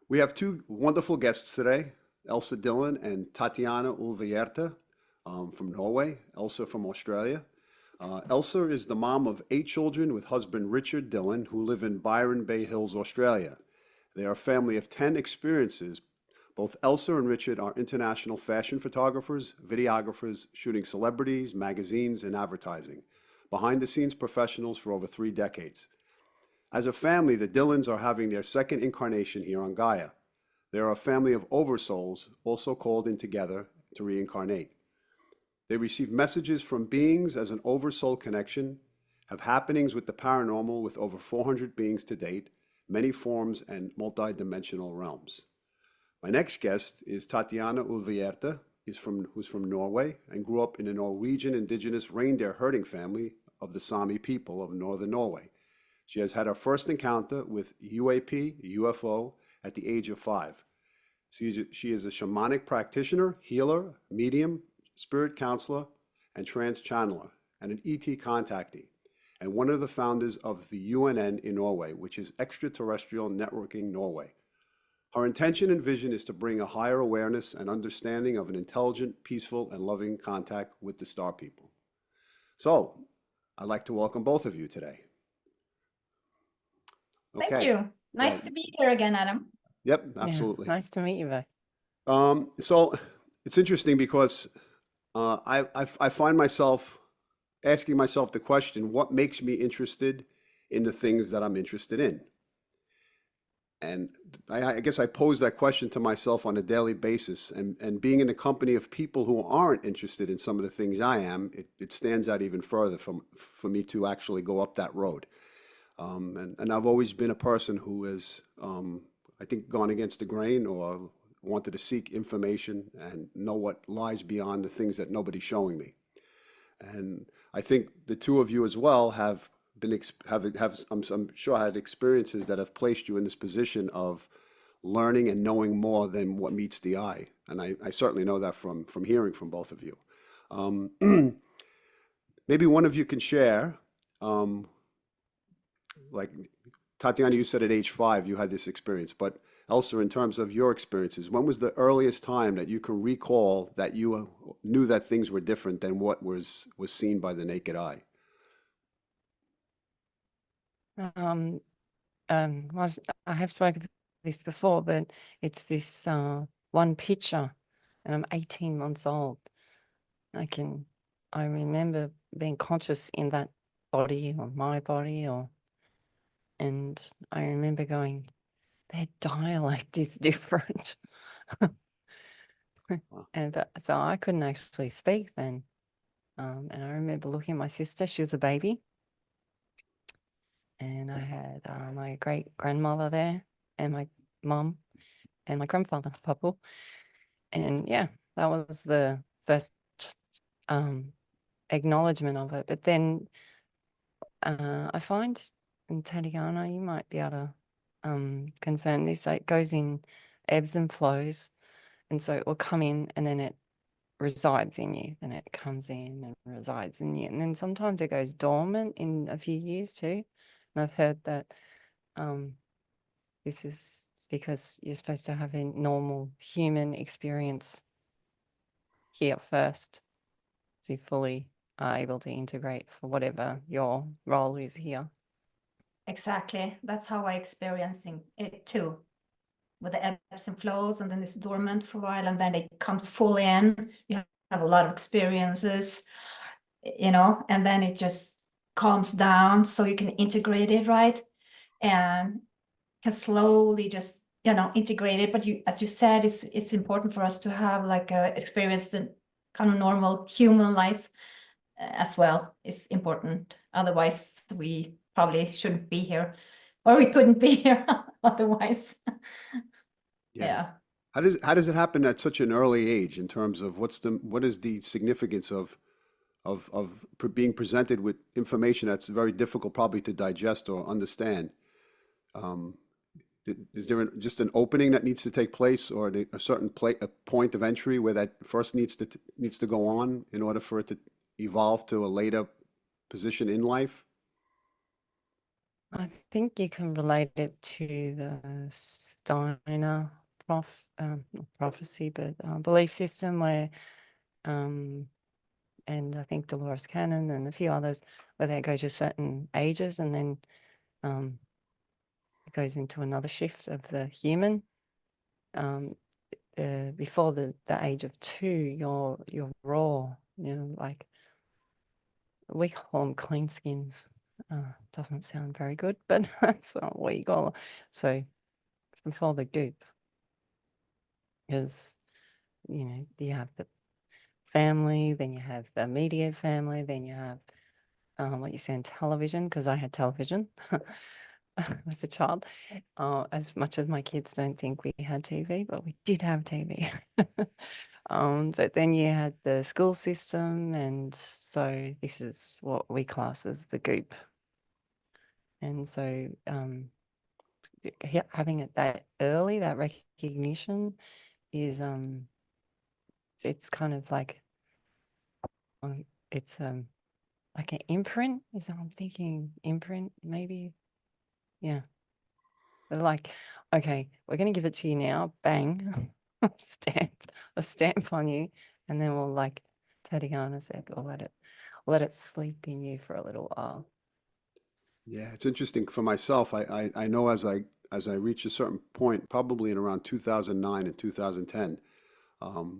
We have two wonderful guests today, Elsa Dillon and Tatjana Ulvehjerte from Norway, Elsa from Australia. Elsa is the mom of 8 children with husband Richard Dillon, who live in Byron Bay Hills, Australia. They are a family of 10 experiences. Both Elsa and Richard are international fashion photographers, videographers, shooting celebrities, magazines, and advertising. Behind the scenes professionals for over 3 decades. As a family, the Dillons are having their second incarnation here on Gaia. They are a family of oversouls, also called in together to reincarnate. They receive messages from beings as an oversoul connection, have happenings with the paranormal with over 400 beings to date, many forms and multi-dimensional realms. My next guest is Tatjana Ulvehjerte, who's from Norway and grew up in a Norwegian indigenous reindeer herding family of the Sami people of northern Norway. She has had her first encounter with UAP, UFO, at the age of 5. She is a shamanic practitioner, healer, medium, spirit counselor, and trance channeler, and an ET contactee, and one of the founders of the UNN in Norway, which is Extraterrestrial Networking Norway. Her intention and vision is to bring a higher awareness and understanding of an intelligent, peaceful, and loving contact with the star people. So, I'd like to welcome both of you today. Thank you. Nice to be here again, Adam. Yep, absolutely. Yeah, nice to meet you both. So it's interesting because I find myself asking myself the question, what makes me interested in the things that I'm interested in? And I guess I pose that question to myself on a daily basis, and being in the company of people who aren't interested in some of the things I am, it stands out even further for me to actually go up that road. And I've always been a person who has, I think, gone against the grain or wanted to seek information and know what lies beyond the things that nobody's showing me. And I think the two of you as well have been, I'm sure had experiences that have placed you in this position of learning and knowing more than what meets the eye. And I certainly know that from hearing from both of you. Maybe one of you can share, like Tatjana, you said at age 5 you had this experience, but Elsa, in terms of your experiences, when was the earliest time that you can recall that you knew that things were different than what was seen by the naked eye? I have spoken of this before, but it's this one picture, and I'm 18 months old. I remember being conscious in that body or my body, and I remember going, their dialect is different. And so I couldn't actually speak then. And I remember looking at my sister, she was a baby. And I had my great-grandmother there and my mum and my grandfather, Papa. And yeah, that was the first acknowledgement of it. But then I find, and Tatjana, you might be able to confirm this, it goes in ebbs and flows. And so it will come in and then it resides in you, and it comes in and resides in you. And then sometimes it goes dormant in a few years too. And I've heard that this is because you're supposed to have a normal human experience here first, so you fully are able to integrate for whatever your role is here. Exactly. That's how I experiencing it too, with the ebbs and flows, and then it's dormant for a while, and then it comes full in. You have a lot of experiences, and then it just calms down so you can integrate it, right? And can slowly just, integrate it. But as you said, it's important for us to have like experienced the kind of normal human life as well. It's important. Otherwise, we probably shouldn't be here, or we couldn't be here otherwise. Yeah. How does it happen at such an early age in terms of what is the significance of being presented with information that's very difficult probably to digest or understand? Is there just an opening that needs to take place, or a certain a point of entry where that first needs to go on in order for it to evolve to a later position in life? I think you can relate it to the Steiner not prophecy, but belief system where, and I think Dolores Cannon and a few others, where they go to certain ages and then it goes into another shift of the human. Before the age of 2, you're raw, like we call them clean skins. Doesn't sound very good, but that's what we call it. So it's before the goop, because you have the family, then you have the immediate family, then you have what you see on television, because I had television as a child. As much as my kids don't think we had TV, but we did have TV. But then you had the school system, and so this is what we class as the goop. And so having it that early, that recognition is it's kind of like it's like an imprint. Is I'm thinking imprint maybe, yeah. They're like, okay, we're gonna give it to you now, bang, a stamp on you, and then we'll, like Tatjana said, we'll let it sleep in you for a little while. Yeah, it's interesting for myself. I know as I reach a certain point, probably in around 2009 and 2010,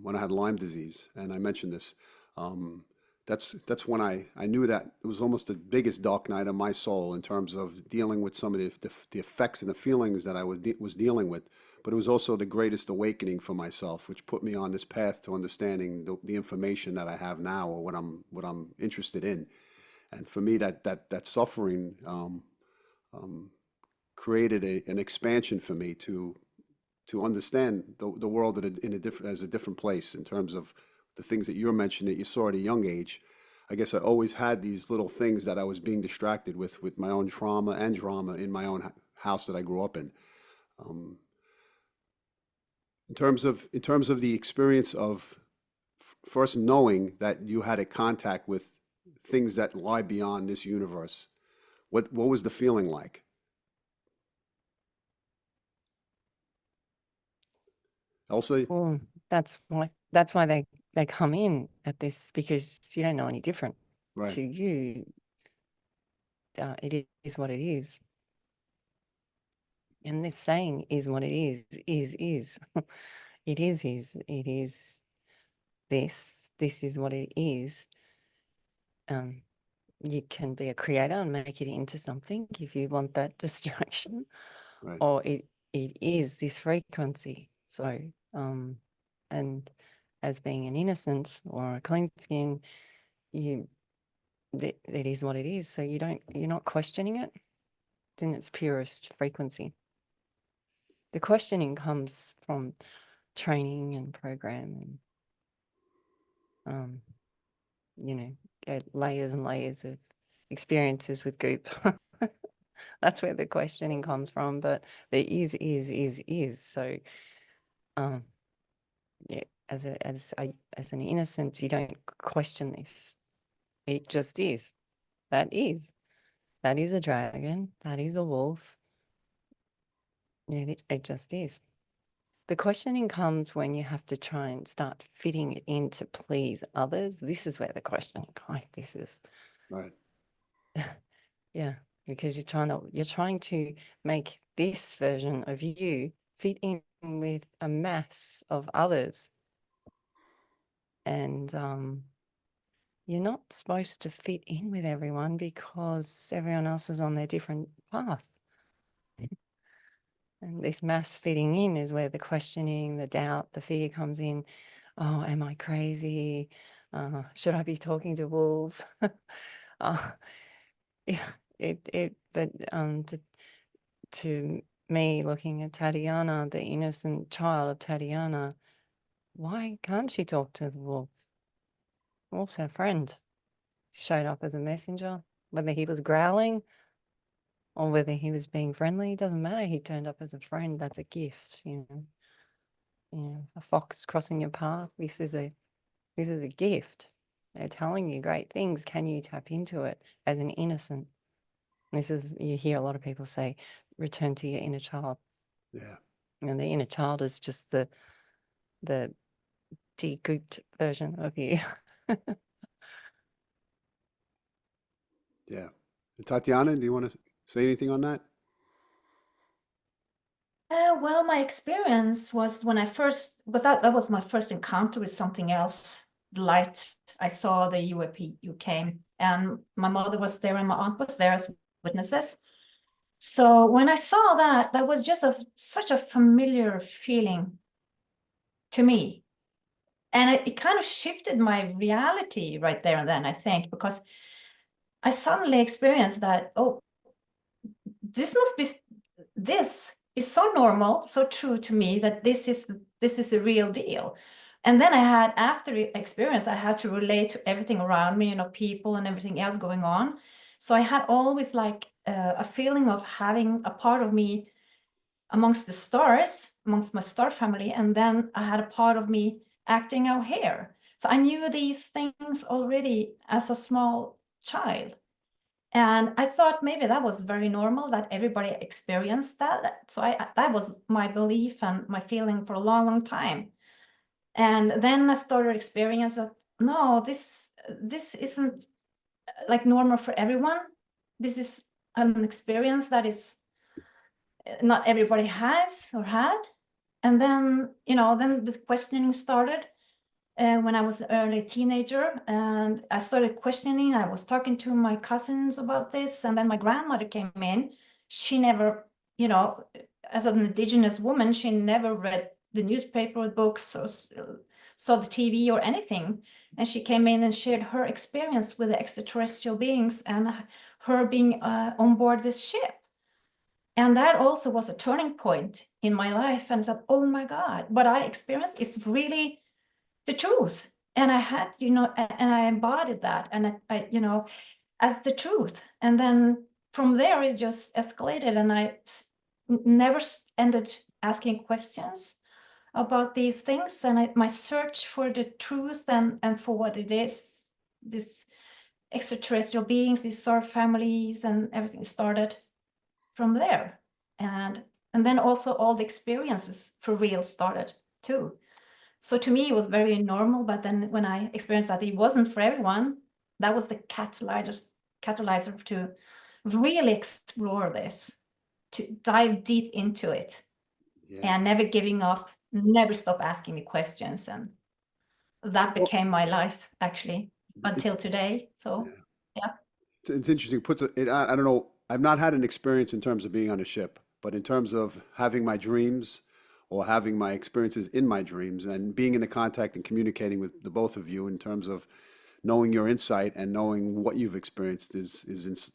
when I had Lyme disease, and I mentioned this. Um, that's when I knew that it was almost the biggest dark night of my soul in terms of dealing with some of the effects and the feelings that I was dealing with. But it was also the greatest awakening for myself, which put me on this path to understanding the information that I have now, or what I'm interested in. And for me, that suffering um, created an expansion for me to understand the world as a different place in terms of the things that you're mentioning that you saw at a young age. I guess I always had these little things that I was being distracted with my own trauma and drama in my own house that I grew up in. Um, in terms of the experience of first knowing that you had a contact with things that lie beyond this universe, what was the feeling like? Elsa? Well, that's why they come in at this, because you don't know any different. Right, To you, it is what it is. And this saying is what it is. It is this is what it is. You can be a creator and make it into something if you want that distraction, right, or it is this frequency. So and as being an innocent or a clean skin, that is what it is. So you're not questioning it, then it's purest frequency. The questioning comes from training and program and layers and layers of experiences with goop. That's where the questioning comes from. But there is. So yeah, as an innocent, you don't question this. It just is. That is a dragon. That is a wolf. Yeah, it just is. The questioning comes when you have to try and start fitting it in to please others. This is where the questioning comes. This is, right. yeah, because you're trying to make this version of you fit in with a mass of others. And you're not supposed to fit in with everyone because everyone else is on their different path. And this mass fitting in is where the questioning, the doubt, the fear comes in. Oh, am I crazy? Should I be talking to wolves? Yeah, but to me, looking at Tatjana, the innocent child of Tatjana, why can't she talk to the wolf? Wolf's her friend. He showed up as a messenger, whether he was growling or whether he was being friendly, doesn't matter. He turned up as a friend. That's a gift, a fox crossing your path. This is a gift. They're telling you great things. Can you tap into it as an innocent? This is, you hear a lot of people say, return to your inner child. Yeah. And the inner child is just the de-gooped version of you. Yeah. And Tatjana, do you want to say anything on that? Well, my experience was when I first, because that was my first encounter with something else, the light. I saw the UAP came, and my mother was there and my aunt was there as witnesses. So when I saw that, that was just such a familiar feeling to me. And it kind of shifted my reality right there and then, I think, because I suddenly experienced that, oh, this is so normal, so true to me, that this is a real deal. And then after the experience, I had to relate to everything around me, people and everything else going on. So I had always like a feeling of having a part of me amongst the stars, amongst my star family, and then I had a part of me acting out here. So I knew these things already as a small child. And I thought maybe that was very normal, that everybody experienced that. So that was my belief and my feeling for a long, long time. And then I started experiencing that, no, this isn't like normal for everyone. This is an experience that is not everybody has or had. And then, then this questioning started. When I was an early teenager, and I started questioning. I was talking to my cousins about this, and then my grandmother came in. She never, as an indigenous woman, she never read the newspaper or books or saw the TV or anything. And she came in and shared her experience with the extraterrestrial beings and her being on board this ship. And that also was a turning point in my life. And I said, oh my God, what I experienced is really the truth. And I had, and I embodied that, and I as the truth. And then from there, it just escalated, and I never ended asking questions about these things. And my search for the truth and for what it is, this extraterrestrial beings, these star families, and everything started from there. And then also all the experiences for real started too. So to me, it was very normal. But then when I experienced that it wasn't for everyone, that was the catalyzer to really explore this, to dive deep into it, and never giving up, never stop asking me questions. And that became my life, actually, until today. So, yeah. It's interesting. I don't know. I've not had an experience in terms of being on a ship, but in terms of having my dreams or having my experiences in my dreams and being in the contact and communicating with the both of you in terms of knowing your insight and knowing what you've experienced is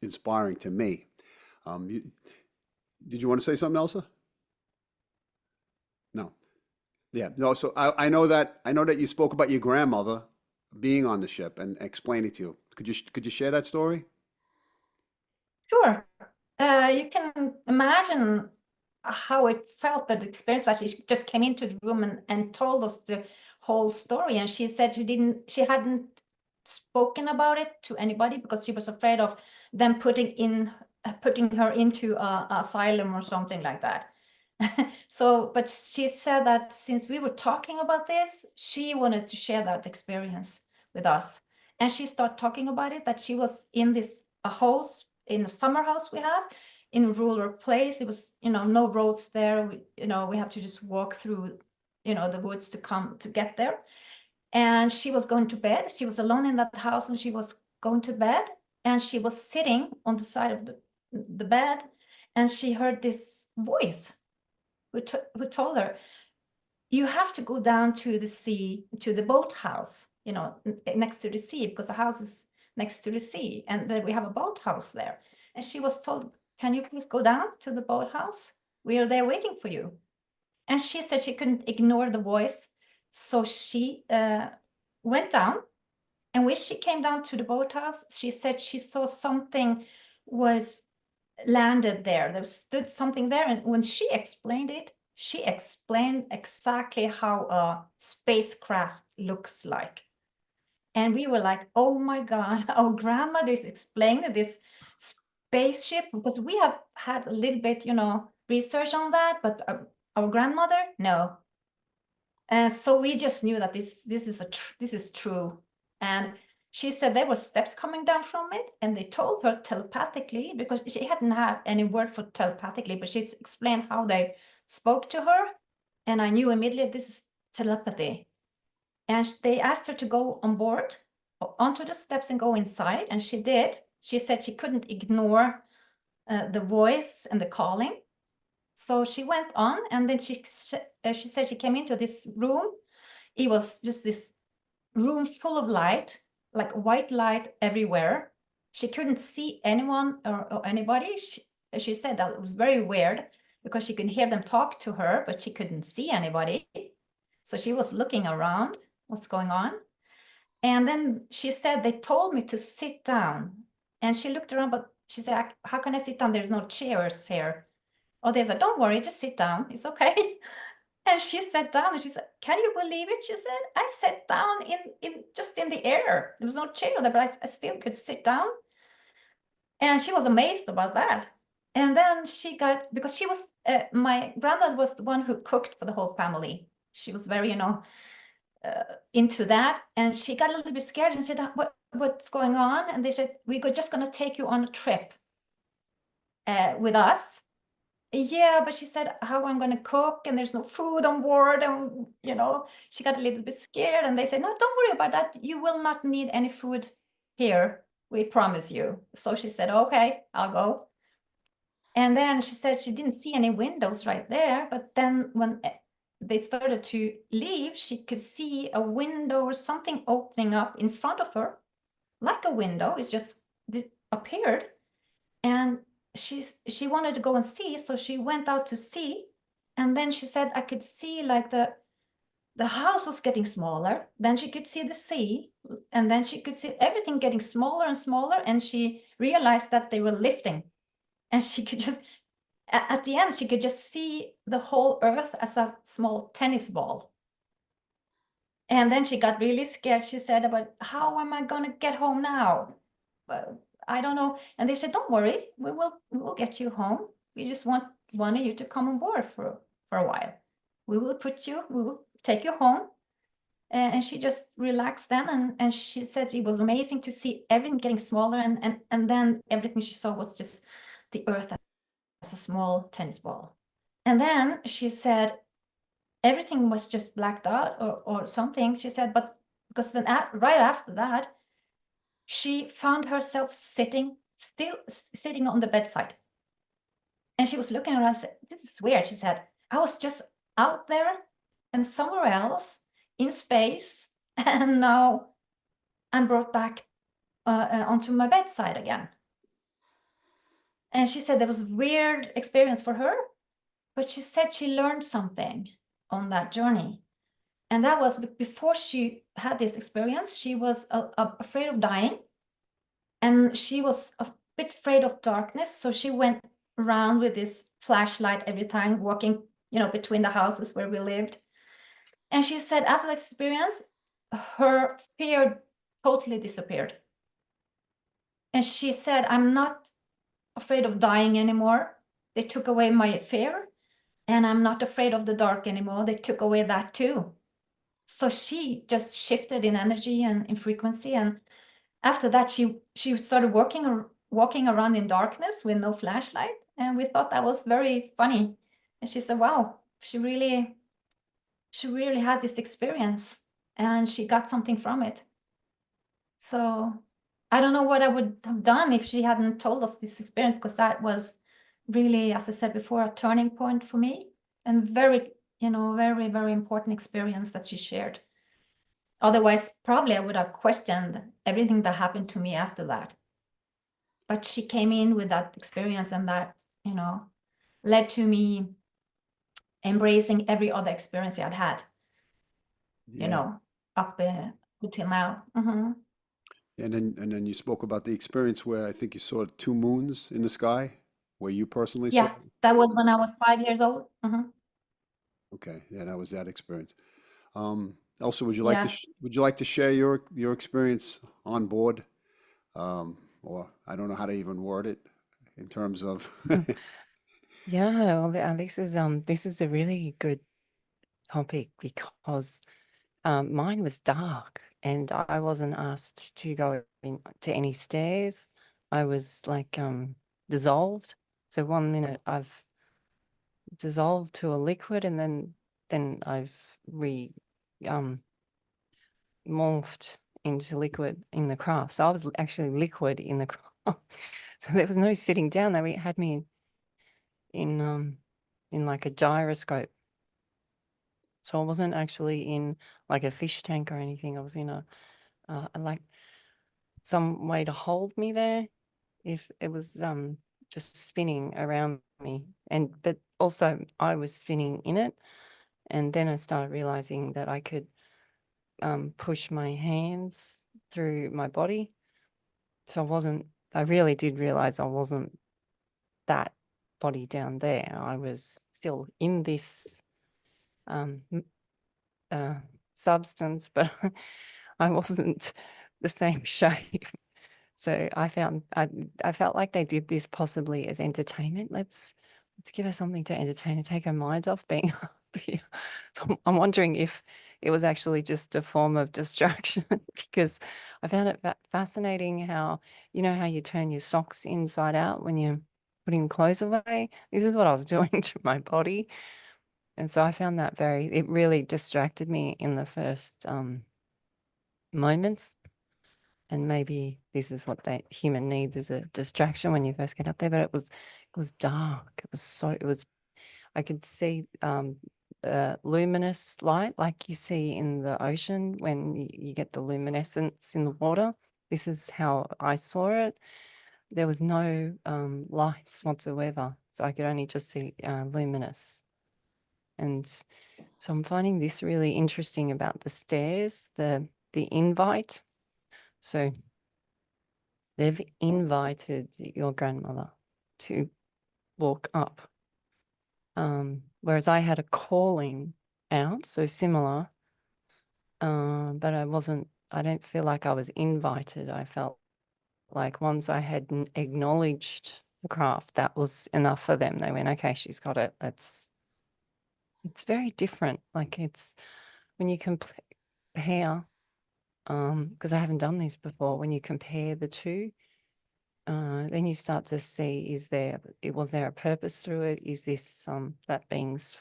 inspiring to me. Did you want to say something, Elsa? No. Yeah. No. So I know that you spoke about your grandmother being on the ship and explaining to you. Could you share that story? Sure. You can imagine how it felt, that experience, that she just came into the room and told us the whole story. And she said she hadn't spoken about it to anybody because she was afraid of them putting her into a asylum or something like that. So, but she said that since we were talking about this, she wanted to share that experience with us. And she started talking about it, that she was in a house, in a summer house we have in a rural place. It was, no roads there. We have to just walk through, the woods to get there. And she was going to bed. She was alone in that house, and she was going to bed. And she was sitting on the side of the bed, and she heard this voice who told her, you have to go down to the sea, to the boathouse, next to the sea, because the house is next to the sea, and then we have a boathouse there. And she was told, can you please go down to the boathouse? We are there waiting for you. And she said she couldn't ignore the voice. So she went down. And when she came down to the boathouse, she said she saw something was landed there. There stood something there. And when she explained it, she explained exactly how a spacecraft looks like. And we were like, oh my God, our grandmother is explaining this spaceship, because we have had a little bit, you know, research on that, but our grandmother, no. And so we just knew that this is true. And she said there were steps coming down from it, and they told her telepathically, because she hadn't had any word for telepathically, but she's explained how they spoke to her, and I knew immediately this is telepathy. And they asked her to go on board, onto the steps and go inside, and she did. She said she couldn't ignore the voice and the calling. So she went on, and then she said she came into this room. It was just this room full of light, like white light everywhere. She couldn't see anyone or anybody. She said that it was very weird because she could hear them talk to her, but she couldn't see anybody. So she was looking around, what's going on. And then she said, they told me to sit down. And she looked around, but she said, how can I sit down? There's no chairs here. Oh, they said, don't worry, just sit down. It's okay. And she sat down, and she said, can you believe it? She said, I sat down just in the air. There was no chair there, but I still could sit down. And she was amazed about that. And then she got, because she was, my grandmother was the one who cooked for the whole family. She was very, you know, into that. And she got a little bit scared and said, what's going on? And they said, we're just going to take you on a trip with us. Yeah, but she said, how I'm going to cook, and there's no food on board, and, you know, she got a little bit scared, and they said, no, don't worry about that. You will not need any food here. We promise you. So she said, okay, I'll go. And then she said she didn't see any windows right there, but then when they started to leave, she could see a window or something opening up in front of her, like a window. It just appeared, and she wanted to go and see, so she went out to see. And then she said, I could see like the house was getting smaller, then she could see the sea, and then she could see everything getting smaller and smaller, and she realized that they were lifting, and she could just, at the end, she could just see the whole earth as a small tennis ball. And then she got really scared. She said, about how am I going to get home now? I don't know. And they said, don't worry, we'll get you home. We just wanted you to come on board for a while. We will take you home. And she just relaxed then, and she said it was amazing to see everything getting smaller, and then everything she saw was just the earth as a small tennis ball. And then she said everything was just blacked out or something. She said, but because then right after that, she found herself sitting on the bedside. And she was looking around and said, this is weird. She said, I was just out there and somewhere else in space, and now I'm brought back onto my bedside again. And she said there was a weird experience for her, but she said she learned something on that journey. And that was before she had this experience, she was afraid of dying. And she was a bit afraid of darkness. So she went around with this flashlight every time, walking, you know, between the houses where we lived. And she said after that experience, her fear totally disappeared. And she said, I'm not afraid of dying anymore. They took away my fear. And I'm not afraid of the dark anymore. They took away that too. So she just shifted in energy and in frequency. And after that, she started walking around in darkness with no flashlight. And we thought that was very funny. And she said, wow, she really had this experience, and she got something from it. So I don't know what I would have done if she hadn't told us this experience, because that was really, as I said before, a turning point for me, and very, you know, very, very important experience that she shared. Otherwise, probably I would have questioned everything that happened to me after that. But she came in with that experience, and that, you know, led to me embracing every other experience I'd had, you know, up until now. Mm-hmm. And then you spoke about the experience where I think you saw 2 moons in the sky, where you personally saw. Yeah, that was when I was 5 years old. Mm-hmm. Okay, yeah, that was that experience. Elsa, would you like Yeah. to share your experience on board, or I don't know how to even word it, in terms of Yeah, well, this is a really good topic because mine was dark and I wasn't asked to go to any stairs. I was like dissolved. So one minute I've dissolved to a liquid and then I've um morphed into liquid in the craft. So I was actually liquid in the craft. So there was no sitting down. They had me in like a gyroscope. So I wasn't actually in like a fish tank or anything. I was in a like some way to hold me there. If it was just spinning around me, but also I was spinning in it, and then I started realizing that I could push my hands through my body. So I really did realize I wasn't that body down there. I was still in this substance, but I wasn't the same shape. So I felt like they did this possibly as entertainment. Let's give her something to entertain her, take her mind off being up here. So I'm wondering if it was actually just a form of distraction because I found it fascinating how, you know, how you turn your socks inside out when you're putting clothes away. This is what I was doing to my body. And so I found that it really distracted me in the first moments. And maybe this is what the human needs, is a distraction when you first get up there. But it was dark. I could see luminous light like you see in the ocean when you get the luminescence in the water. This is how I saw it. There was no lights whatsoever. So I could only just see luminous. And so I'm finding this really interesting about the stairs, the invite. So they've invited your grandmother to walk up. Whereas I had a calling out, so similar, but I don't feel like I was invited. I felt like once I had acknowledged the craft, that was enough for them. They went, okay, she's got it. It's very different. Like it's when you compare, because I haven't done this before, when you compare the two, then you start to see, was there a purpose through it? Is this that being's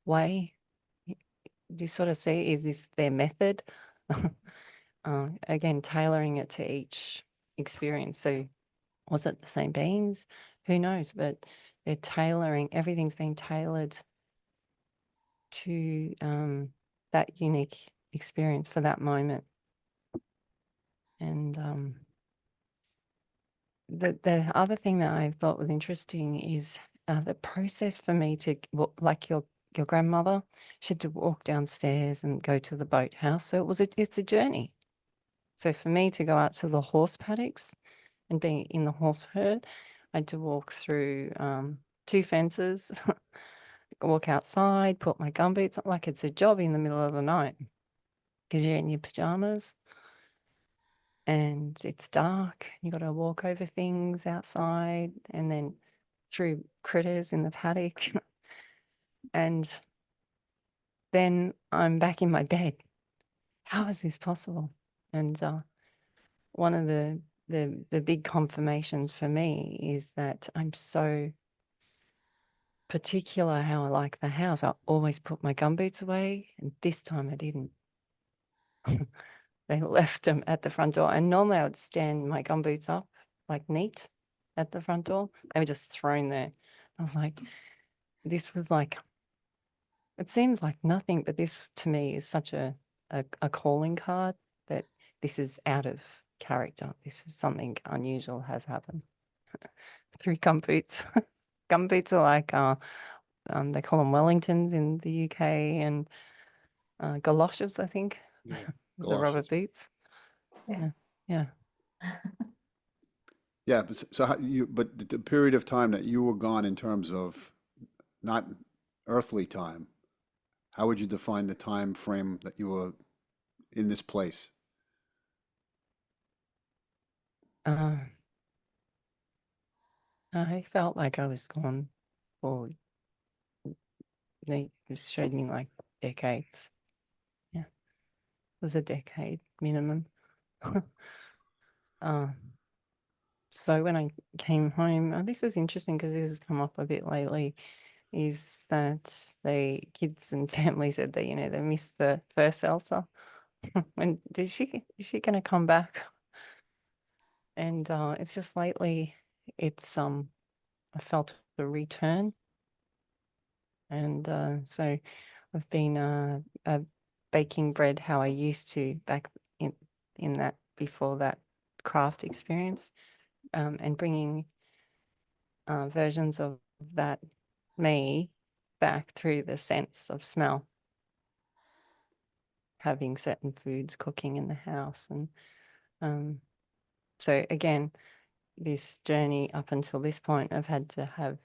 way? Do you sort of see, is this their method? Again, tailoring it to each experience. So was it the same beings? Who knows? But they're tailoring, everything's being tailored to that unique experience for that moment. And the other thing that I thought was interesting is the process for me to, like your grandmother, she had to walk downstairs and go to the boathouse. So it's a journey. So for me to go out to the horse paddocks and be in the horse herd, I had to walk through 2 fences, walk outside, put my gumboots on, like it's a job in the middle of the night because you're in your pajamas. And it's dark. You got to walk over things outside and then through critters in the paddock. And then I'm back in my bed. How is this possible? And one of the big confirmations for me is that I'm so particular how I like the house. I always put my gumboots away, and this time I didn't. They left them at the front door, and normally I would stand my gumboots up like neat at the front door. They were just thrown there. I was like, this was like, it seems like nothing, but this to me is such a calling card that this is out of character. This is something unusual has happened. 3 gumboots. Gumboots are like, they call them Wellingtons in the UK, and galoshes, I think. yeah, The rubber galoshes. boots. Yeah. Yeah. Yeah, so but the period of time that you were gone in terms of not earthly time, how would you define the time frame that you were in this place? Uh, I felt like I was gone for, they showed me like decades. Yeah, it was a decade minimum. Um, so when I came home, this is interesting because this has come up a bit lately, is that the kids and family said that, they missed the first Elsa. When is she going to come back? And it's just lately, it's I felt a return, and so I've been baking bread how I used to back in that before that craft experience, and bringing versions of that me back through the sense of smell, having certain foods cooking in the house. And so again, this journey up until this point, I've had to have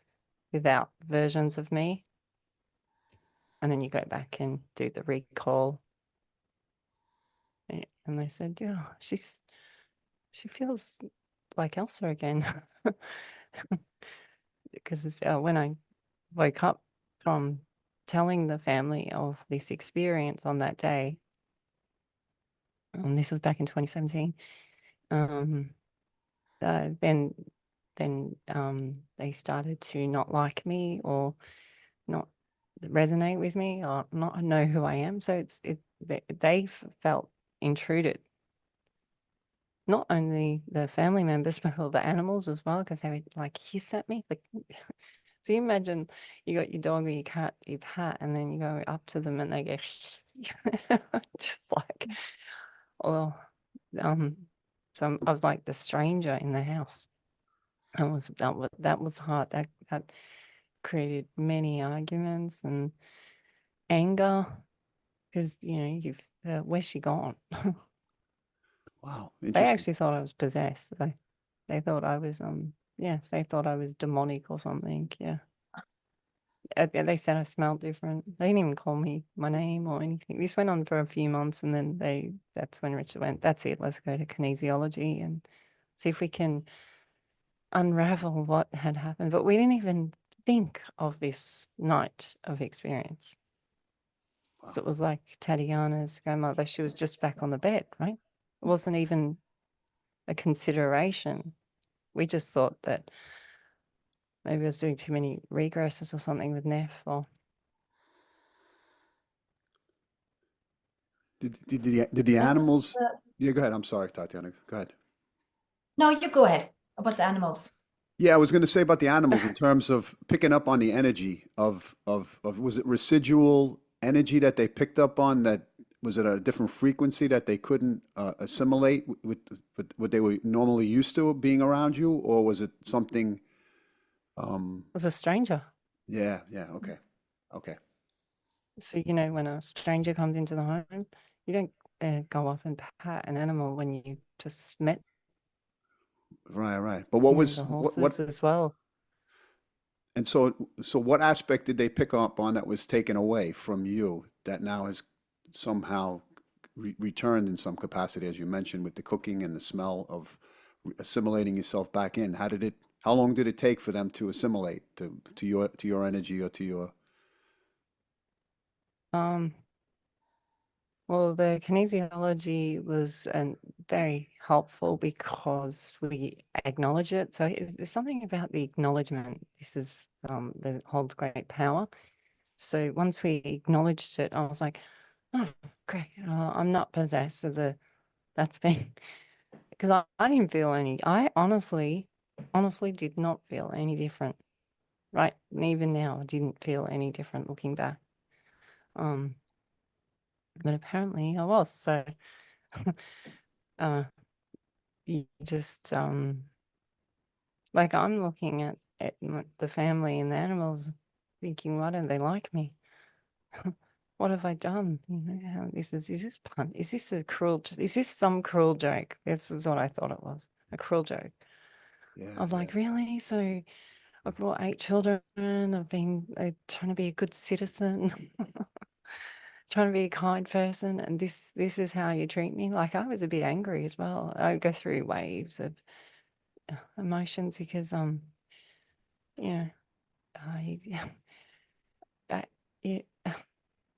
without versions of me, and then you go back and do the recall. And they said, yeah, she feels like Elsa again. Because when I woke up from telling the family of this experience on that day, and this was back in 2017, then they started to not like me or not resonate with me or not know who I am. So they felt intruded. Not only the family members, but all the animals as well, because they would like hiss at me. Like, so you imagine you got your dog or your cat, your hat, and then you go up to them and they go just like, oh, so I was like the stranger in the house. That was hard. That created many arguments and anger because where's she gone? Wow, They interesting. actually thought I was possessed. They thought I was yes, they thought I was demonic or something. Yeah. They said I smelled different. They didn't even call me my name or anything. This went on for a few months, and then that's when Richard went, that's it, let's go to kinesiology and see if we can unravel what had happened. But we didn't even think of this night of experience. So it was like Tatjana's grandmother, she was just back on the bed, right? It wasn't even a consideration. We just thought that maybe I was doing too many regresses or something with Neff. Or Did the That was animals? Yeah, go ahead. I'm sorry, Tatiana. Go ahead. no, you go ahead about the animals. Yeah, I was going to say about the animals in terms of picking up on the energy of was it residual energy that they picked up on, that was it a different frequency that they couldn't assimilate with what they were normally used to being around you, or was it something? it was a stranger. Yeah, okay, okay. So, when a stranger comes into the home, you don't go up and pat an animal when you just met, Right. But what was the what horses as well. and so what aspect did they pick up on that was taken away from you that now has somehow returned in some capacity, as you mentioned, with the cooking and the smell of assimilating yourself back in? How long did it take for them to assimilate to your energy or to your? Um, well, the kinesiology was very helpful because we acknowledge it. So there's something about the acknowledgement. This is that holds great power. So once we acknowledged it, I was like, oh, great, I'm not possessed. So that's been because I didn't feel I honestly did not feel any different. Right. And even now, I didn't feel any different looking back. But apparently I was. So you just like I'm looking at the family and the animals thinking, why don't they like me? What have I done? Is this fun? Is this is this some cruel joke? This is what I thought it was, a cruel joke. I was like, really? So I've brought 8 children. I've been trying to be a good citizen, trying to be a kind person, and this is how you treat me? Like, I was a bit angry as well. I go through waves of emotions because you know, I, I, it,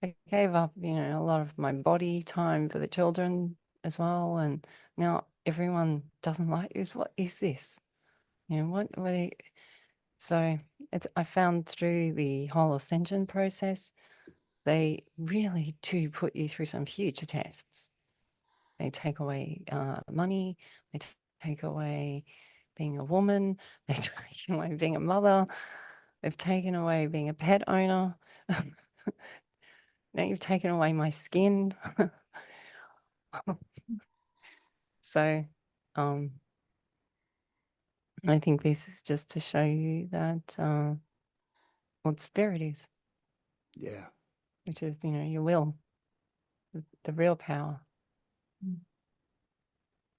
I gave up, you know, a lot of my body time for the children as well. And now everyone doesn't like this. What is this? You know, so I found through the whole ascension process, they really do put you through some huge tests. They take away money, they take away being a woman, they take away being a mother, they've taken away being a pet owner. Now you've taken away my skin. So I think this is just to show you that what spirit is, Yeah. which is, you know, your will, the real power.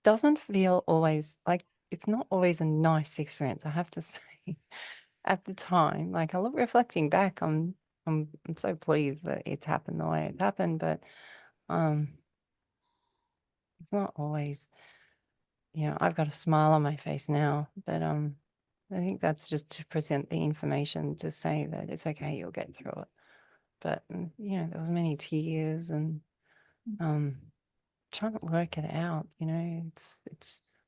Doesn't feel always like, it's not always a nice experience, I have to say. At the time, like reflecting back, I'm so pleased that it's happened the way it's happened, but it's not always, you know, I've got a smile on my face now, but I think that's just to present the information to say that it's okay, you'll get through it. But you know, there was many tears and trying to work it out, you know, it's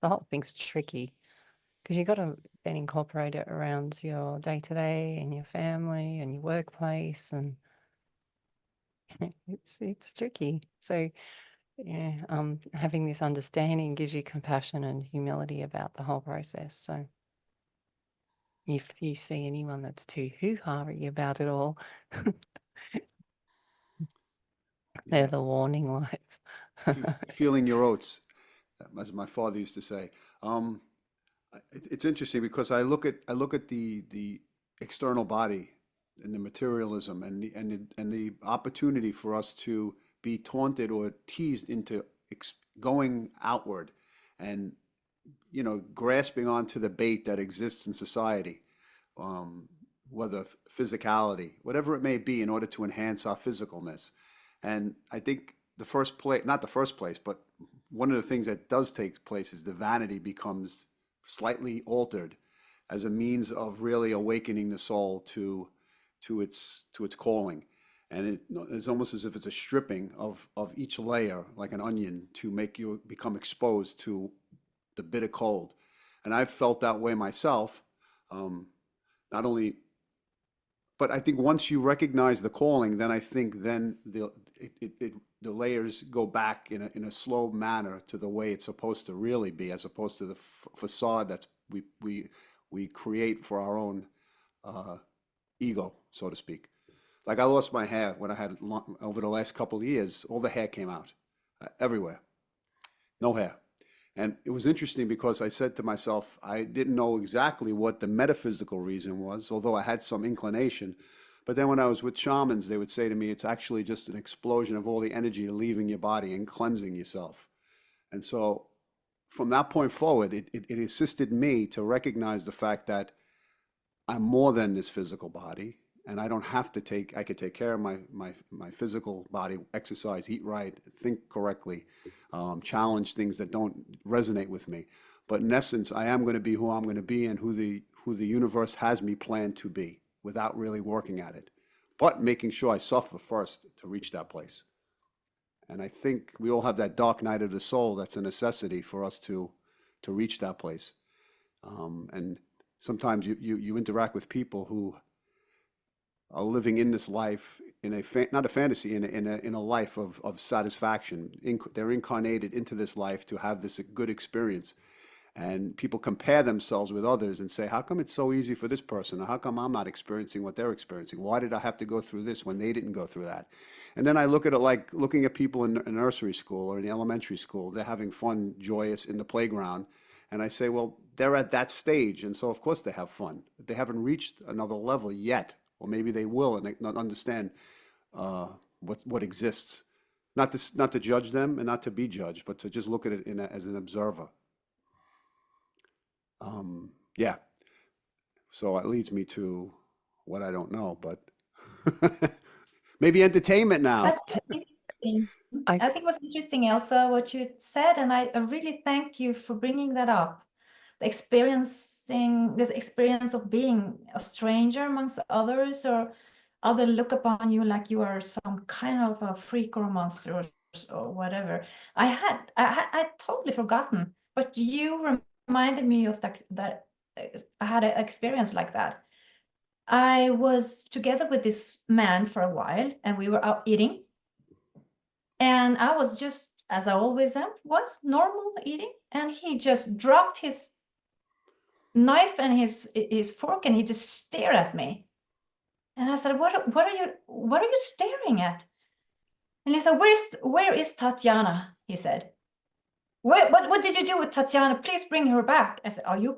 the whole thing's tricky because you got to then incorporate it around your day-to-day and your family and your workplace, and it's tricky. So yeah, having this understanding gives you compassion and humility about the whole process. So if you see anyone that's too hoo-ha-y about it all, they're Yeah. the warning lights. Feeling your oats, as my father used to say. It's interesting because I look at the external body and the materialism and the opportunity for us to be taunted or teased into going outward and, you know, grasping onto the bait that exists in society, whether physicality, whatever it may be, in order to enhance our physicalness. And I think the first place, not the first place, but one of the things that does take place is the vanity becomes slightly altered as a means of really awakening the soul to its calling. And it's almost as if it's a stripping of each layer, like an onion, to make you become exposed to the bitter cold. And I've felt that way myself. Not only, but I think once you recognize the calling, then I think then the layers go back in a slow manner to the way it's supposed to really be, as opposed to the facade that we create for our own ego, so to speak. Like I lost my hair when I had over the last couple of years. All the hair came out everywhere, no hair. And it was interesting because I said to myself, I didn't know exactly what the metaphysical reason was, although I had some inclination. But then when I was with shamans, they would say to me, it's actually just an explosion of all the energy leaving your body and cleansing yourself. And so from that point forward, it assisted me to recognize the fact that I'm more than this physical body. And I don't have to I could take care of my physical body, exercise, eat right, think correctly, challenge things that don't resonate with me. But in essence, I am going to be who I'm going to be and who the universe has me planned to be without really working at it, but making sure I suffer first to reach that place. And I think we all have that dark night of the soul that's a necessity for us to reach that place. And sometimes you interact with people who are living in this life in not a fantasy, in a life of satisfaction. They're incarnated into this life to have this good experience. And people compare themselves with others and say, how come it's so easy for this person? Or how come I'm not experiencing what they're experiencing? Why did I have to go through this when they didn't go through that? And then I look at it like looking at people in nursery school or in elementary school. They're having fun, joyous in the playground. And I say, well, they're at that stage. And so, of course, they have fun. But they haven't reached another level yet. Or maybe they will and they not understand what exists. Not to judge them and not to be judged, but to just look at it as an observer. Yeah. So it leads me to what I don't know, but maybe entertainment now. But I think it was interesting, Elsa, what you said, and I really thank you for bringing that up, experiencing this experience of being a stranger amongst others, or other look upon you like you are some kind of a freak or a monster or whatever. I totally forgotten, but you reminded me of that I had an experience like that. I was together with this man for a while, and we were out eating, and I was just, as I always am, was normal eating, and he just dropped his knife and his fork, and he just stared at me. And I said, what are you staring at? And he said, where is Tatjana? He said, what did you do with Tatjana? Please bring her back. I said, are you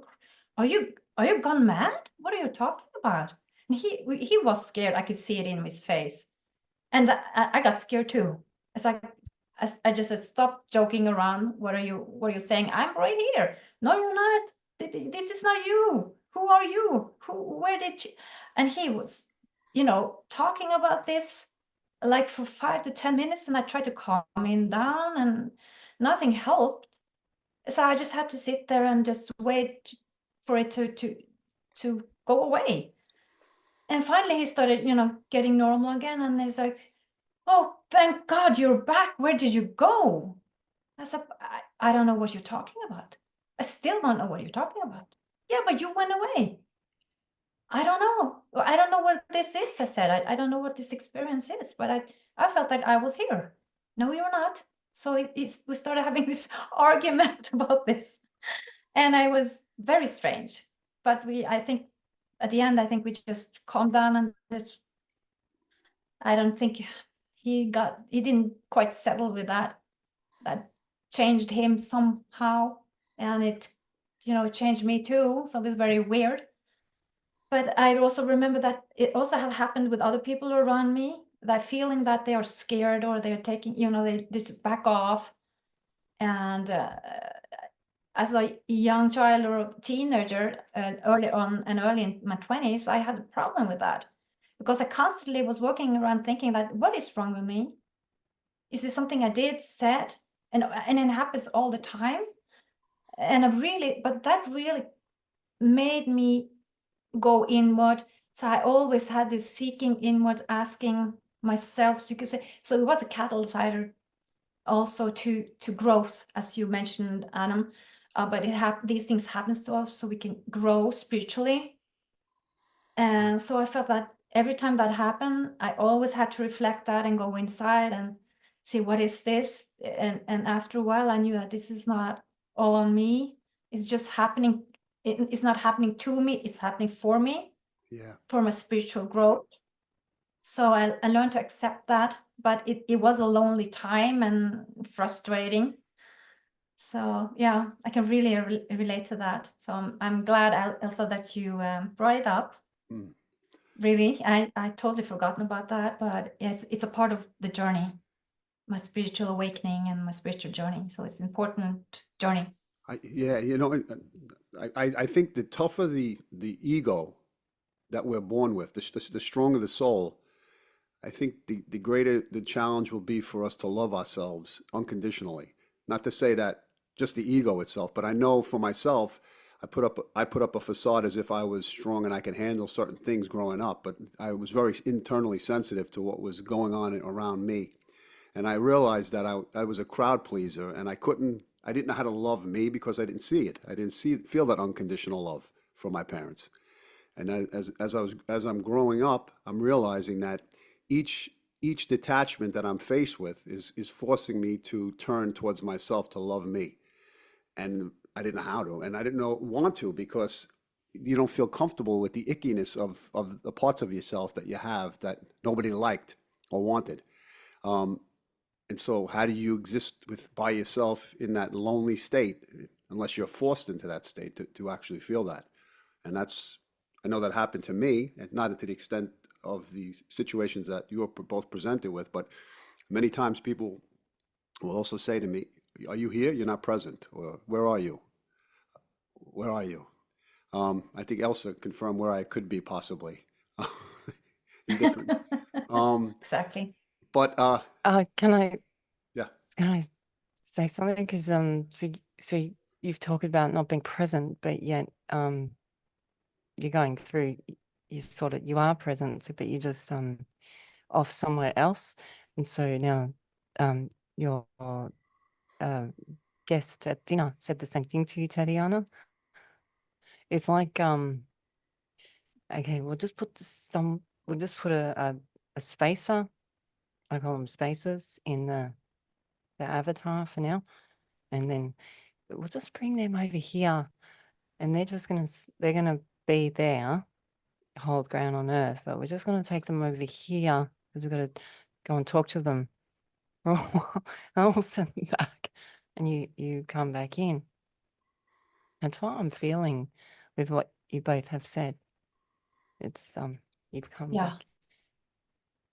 gone mad? What are you talking about? And he was scared. I could see it in his face. And I got scared too. It's like, I just said, stop joking around. What are you saying? I'm right here. No, you're not. This is not you. Who are you? Where did you? And he was, talking about this like for 5 to 10 minutes, and I tried to calm him down, and nothing helped. So I just had to sit there and just wait for it to go away. And finally he started, getting normal again, and he's like, oh, thank God you're back. Where did you go? I said, I don't know what you're talking about. I still don't know what you're talking about. Yeah, but you went away. I don't know. I don't know what this is, I said. I don't know what this experience is, but I felt like I was here. No, you're not. So we started having this argument about this. And I was very strange. But I think at the end, I think we just calmed down, and I don't think he didn't quite settle with that. That changed him somehow, and it changed me too. So it was very weird. But I also remember that it also had happened with other people around me, that feeling that they are scared, or they're taking, they just back off. And as a young child or a teenager, early in my 20s, I had a problem with that, because I constantly was walking around thinking that, what is wrong with me? Is this something I did, said? And it happens all the time. And but that really made me go inward. So I always had this seeking inward, asking myself, so you could say. So it was a catalyst also to growth, as you mentioned, Adam. But these things happens to us so we can grow spiritually. And so I felt that every time that happened, I always had to reflect that and go inside and see, what is this? And after a while, I knew that this is not all on me. It's just happening. It's not happening to me. It's happening for me. Yeah. For my spiritual growth. So I learned to accept that, but it was a lonely time and frustrating. So yeah, I can really relate to that. So I'm glad, Elsa, that you brought it up. Mm. Really, I totally forgotten about that, but it's a part of the journey, my spiritual awakening and my spiritual journey. So it's an important journey. I think the tougher the ego that we're born with, the stronger the soul, I think the greater the challenge will be for us to love ourselves unconditionally. Not to say that just the ego itself, but I know for myself, I put up a facade as if I was strong and I could handle certain things growing up, but I was very internally sensitive to what was going on around me. And I realized that I was a crowd pleaser, and I didn't know how to love me because I didn't see it. I didn't feel that unconditional love from my parents. And as I'm growing up, I'm realizing that each detachment that I'm faced with is forcing me to turn towards myself to love me. And I didn't know how to, and I didn't want to, because you don't feel comfortable with the ickiness of the parts of yourself that you have that nobody liked or wanted. And so how do you exist by yourself in that lonely state, unless you're forced into that state to actually feel that? And I know that happened to me, and not to the extent of the situations that you were both presented with, but many times people will also say to me, are you here? You're not present. Or where are you? Where are you? I think Elsa confirmed where I could be possibly. In different, Exactly. but Can I yeah. say something? Because so you've talked about not being present, but yet you're going through, you are present, but you're just off somewhere else. And so now your guest at dinner said the same thing to you, Tatjana. It's like okay, we'll just put a spacer, I call them spacers, in the avatar for now, and then we'll just bring them over here, and they're gonna be there, hold ground on earth, but we're just gonna take them over here because we've got to go and talk to them for a while, and we'll send them back, and you come back in. That's what I'm feeling with what you both have said. It's you've come Yeah.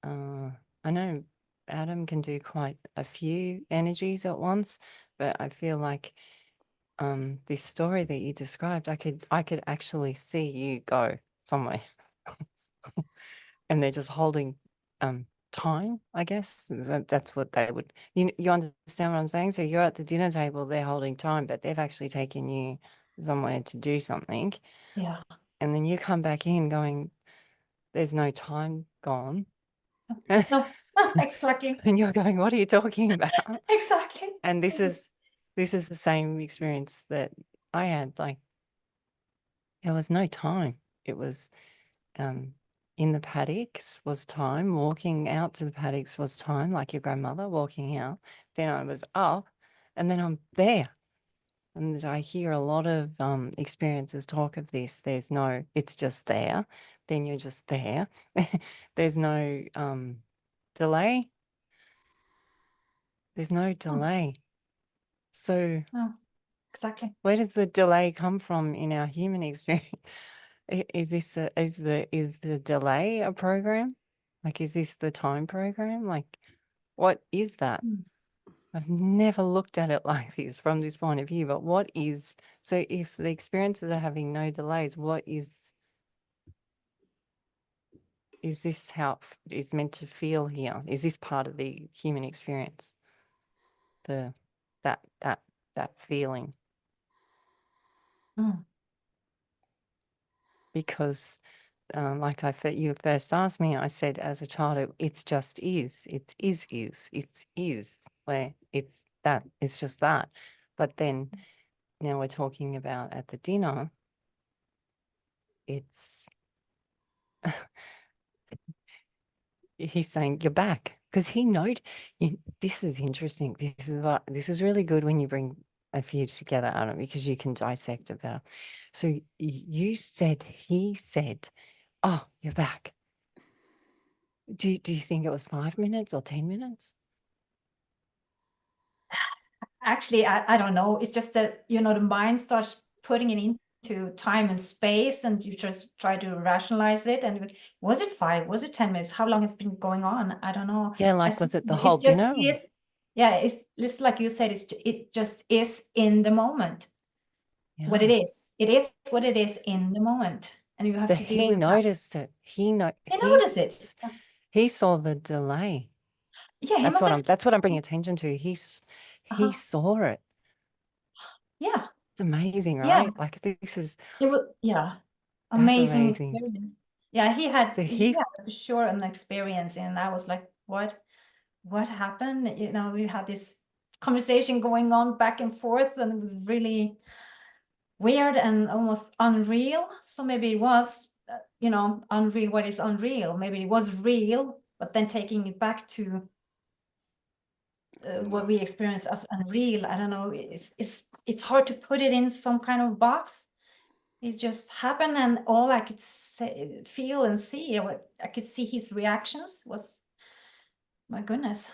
back. I know Adam can do quite a few energies at once, but I feel like this story that you described, I could actually see you go somewhere. And they're just holding time, I guess. That's what they would, you understand what I'm saying? So you're at the dinner table, they're holding time, but they've actually taken you somewhere to do something. Yeah. And then you come back in going, there's no time gone. No, exactly. And you're going, what are you talking about? Exactly. And this is the same experience that I had. Like, there was no time. It was in the paddocks was time. Walking out to the paddocks was time, like your grandmother walking out. Then I was up, and then I'm there. And I hear a lot of experiences talk of this. It's just there. Then you're just there. There's no delay. There's no delay. So Oh, exactly. where does the delay come from in our human experience? Is the delay a program? Like, is this the time program? Like, what is that? Mm. I've never looked at it like this from this point of view, but so if the experiences are having no delays, what is this how it's meant to feel here? Is this part of the human experience? That feeling? Mm. Because like you first asked me, I said as a child, it's just is. It is where it's just that. But then now we're talking about at the dinner, it's he's saying you're back because he knowed. This is interesting. This is really good when you bring a few together, Adam, because you can dissect it better. So he said, "Oh, you're back." Do you think it was 5 minutes or 10 minutes? Actually, I don't know. It's just that, the mind starts putting it into time and space, and you just try to rationalize it. And was it 5? Was it 10 minutes? How long has it been going on? I don't know. Yeah, like, was it the whole just dinner? is. Yeah, it's like you said, it just is in the moment. What it Yeah. is. It is what it is in the moment. And you have But to deal he with that. noticed it. He noticed it. He saw the delay. Yeah, he That's must have. that's what I'm bringing attention to. He saw it. Yeah. It's amazing, Yeah. right? Like, this is It was, yeah. that's Amazing amazing. experience. Yeah, he had So he had for sure an experience, and I was like, what happened? We had this conversation going on back and forth, and it was really weird and almost unreal. So maybe it was, unreal. What is unreal? Maybe it was real, but then taking it back to what we experience as unreal. I don't know. It's hard to put it in some kind of box. It just happened, and all I could feel and see, what I could see his reactions was, my goodness.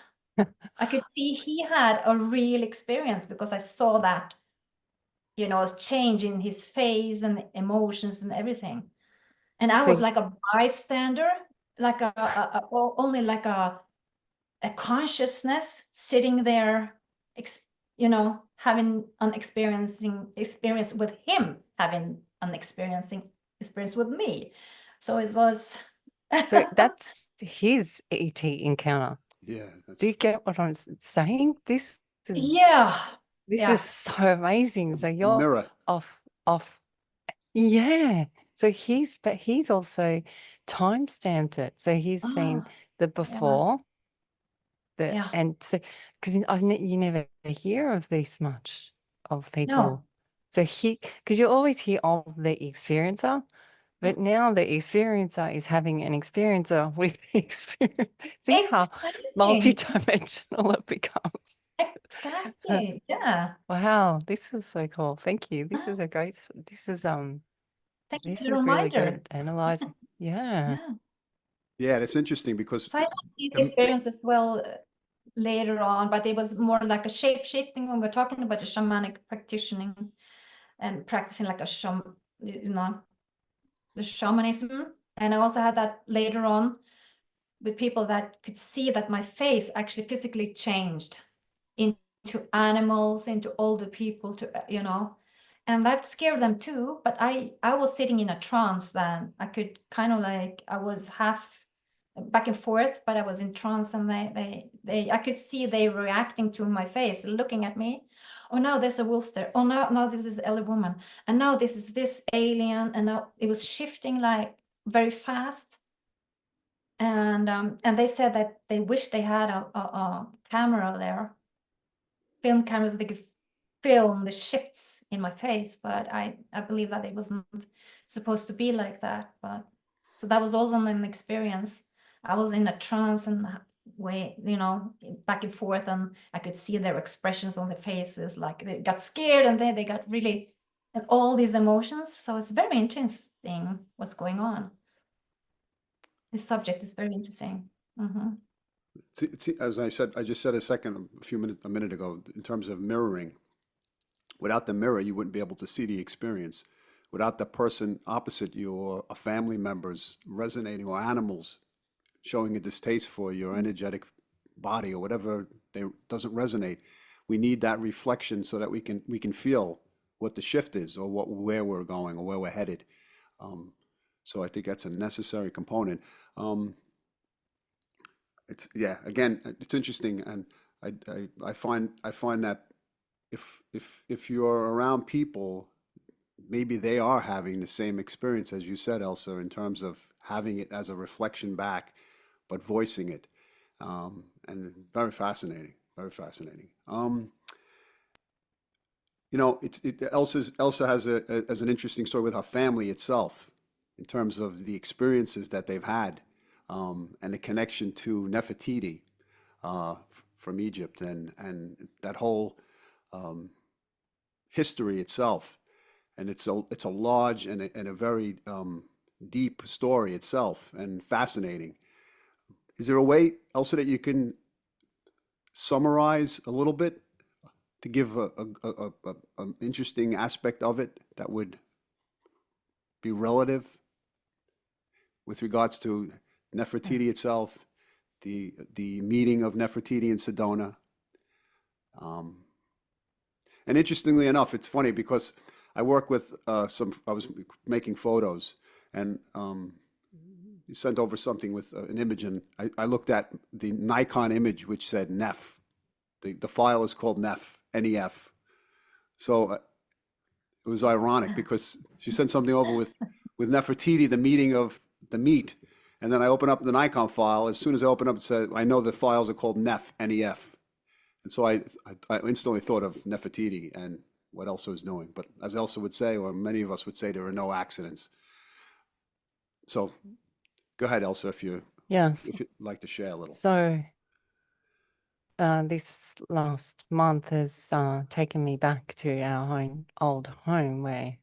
I could see he had a real experience because I saw that, change in his face and emotions and everything. And I was like a bystander, like only like a consciousness sitting there, having an experience with him, having an experience with me. So it was. So that's his ET encounter. Yeah. Do you get what I'm saying? This is Yeah. This Yeah. is so amazing. So A you're mirror. off. Yeah. So he's also time stamped it. So he's seen Ah, the yeah. before, Yeah. and so because you never hear of this much of people. No. So because you always hear of the experiencer, but now the experiencer is having an experiencer with the experience. See how Exactly. multidimensional it becomes. Exactly. Yeah. Wow, this is so cool. Thank you. This Ah, is a great. This is thank you This for the is really reminder. good analyzing. Yeah. Yeah. Yeah, that's interesting because So I had these the, experiences as well later on, but it was more like a shape shifting when we're talking about the shamanic practitioning and practicing like a the shamanism. And I also had that later on with people that could see that my face actually physically changed into animals, into older people, and that scared them too. But I was sitting in a trance then. I could kind of like, I was half back and forth, but I was in trance, and I could see they reacting to my face, looking at me. Oh, now there's a wolf there. Oh, now this is elder woman, and now this is this alien, and now it was shifting like very fast. And they said that they wish they had a camera there, film cameras, they could film the shifts in my face, but I believe that it wasn't supposed to be like that. But so that was also an experience. I was in a trance and way, back and forth, and I could see their expressions on their faces, like they got scared, and then they got really, and all these emotions. So it's very interesting what's going on. This subject is very interesting. as I just said a minute ago, in terms of mirroring, without the mirror, you wouldn't be able to see the experience. Without the person opposite you or a family members resonating, or animals showing a distaste for your energetic body or whatever doesn't resonate, we need that reflection so that we can feel what the shift is, or where we're going, or where we're headed. So I think that's a necessary component. Again, it's interesting, and I find that if you're around people, maybe they are having the same experience as you said, Elsa, in terms of having it as a reflection back, but voicing it. And very fascinating, very fascinating. Elsa has an interesting story with her family itself, in terms of the experiences that they've had, and the connection to Nefertiti, uh, from Egypt, and that whole history itself. And it's a large and a very deep story itself, and fascinating. Is there a way, Elsa, that you can summarize a little bit to give an interesting aspect of it that would be relative with regards to Nefertiti itself, the meeting of Nefertiti and Sedona? And interestingly enough, it's funny because I work with I was making photos, and you sent over something with an image, and I looked at the Nikon image, which said Nef. The file is called Nef, N-E-F. So it was ironic because she sent something over with Nefertiti, the meeting of the meet, and then I open up the Nikon file. As soon as I open up, it said, I know the files are called Nef, N-E-F. And so I instantly thought of Nefertiti and what Elsa was doing. But as Elsa would say, or many of us would say, there are no accidents. So go ahead, Elsa, if you'd like to share a little. So this last month has taken me back to our old home where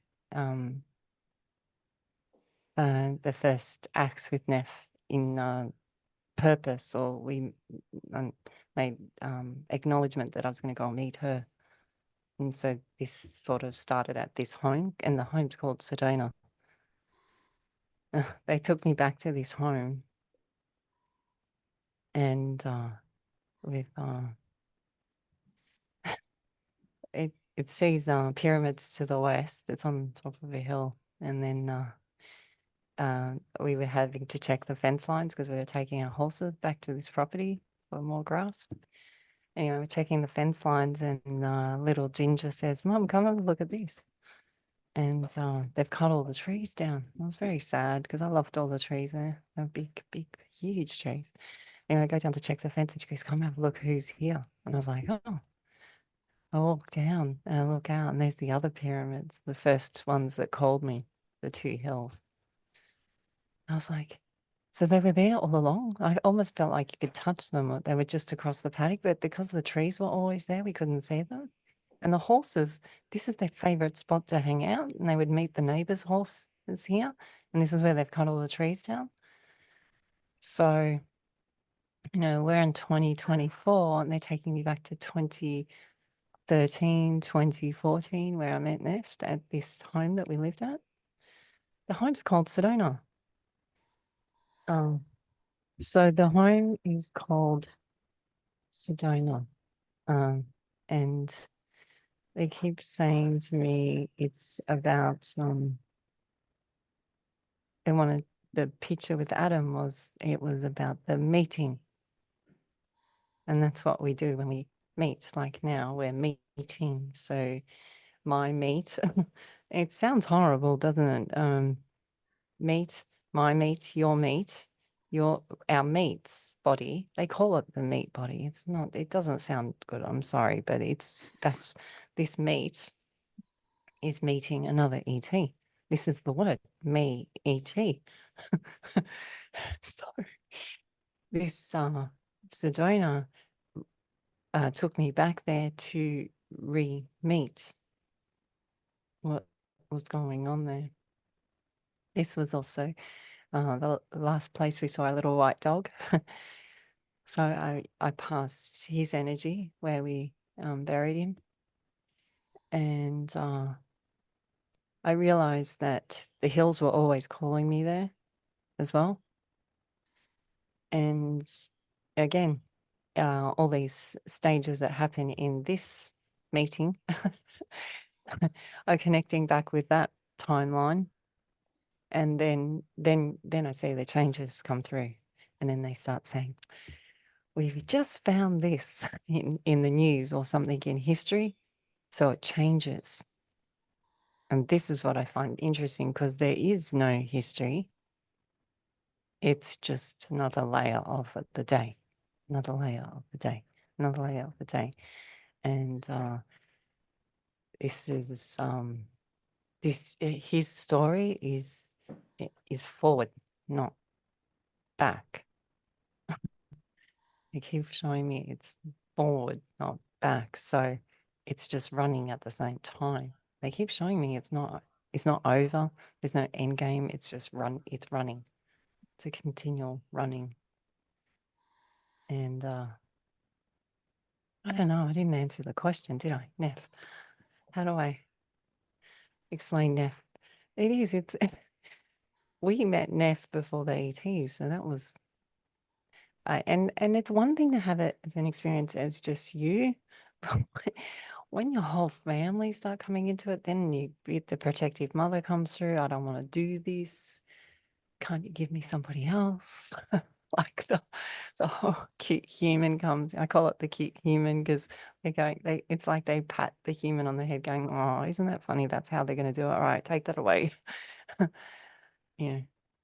the first acts with Nef in purpose, or we made acknowledgement that I was going to go and meet her. And so this sort of started at this home, and the home's called Sedona. They took me back to this home, and with it sees pyramids to the west. It's on top of a hill, and then we were having to check the fence lines because we were taking our horses back to this property for more grass. Anyway, we're checking the fence lines, and little Ginger says, "Mum, come have a look at this." And they've cut all the trees down. I was very sad because I loved all the trees there. They're big, big, huge trees. Anyway, I go down to check the fence, and she goes, "Come have a look who's here." And I was like, "Oh." I walk down and I look out, and there's the other pyramids, the first ones that called me, the two hills. I was like, so they were there all along. I almost felt like you could touch them, or they were just across the paddock, but because the trees were always there, we couldn't see them. And the horses, this is their favorite spot to hang out, and they would meet the neighbors' horses here. And this is where they've cut all the trees down. So, we're in 2024, and they're taking me back to 2013, 2014, where I met Neft at this home that we lived at. The home's called Sedona. So the home is called Sedona. And they keep saying to me it's about they wanted the picture with Adam was about the meeting. And that's what we do when we meet. Like now we're meeting. So my meet, it sounds horrible, doesn't it? Meet, my meet, your meet, our meat's body. They call it the meat body. It's not, it doesn't sound good. I'm sorry, but this meat is meeting another ET. This is the word, me, ET. So this Sedona took me back there to re-meet what was going on there. This was also the last place we saw a little white dog. So I passed his energy where we buried him. And I realized that the hills were always calling me there as well. And again, all these stages that happen in this meeting are connecting back with that timeline. And then I see the changes come through, and then they start saying, "We've just found this in the news or something in history," so it changes. And this is what I find interesting, because there is no history. It's just another layer of the day, another layer of the day, another layer of the day. And this is his story is forward, not back. They keep showing me it's forward, not back. So it's just running at the same time. They keep showing me it's not over. There's no end game. It's just it's running. It's a continual running. And I don't know, I didn't answer the question, did I? Neff. How do I explain Neff? It's we met Neff before the ET, so that was and it's one thing to have it as an experience as just you, but when your whole family start coming into it, then the protective mother comes through. I don't want to do this. Can't you give me somebody else? Like the whole cute human comes. I call it the cute human because it's like they pat the human on the head going, "Oh, isn't that funny? That's how they're going to do it. All right, take that away."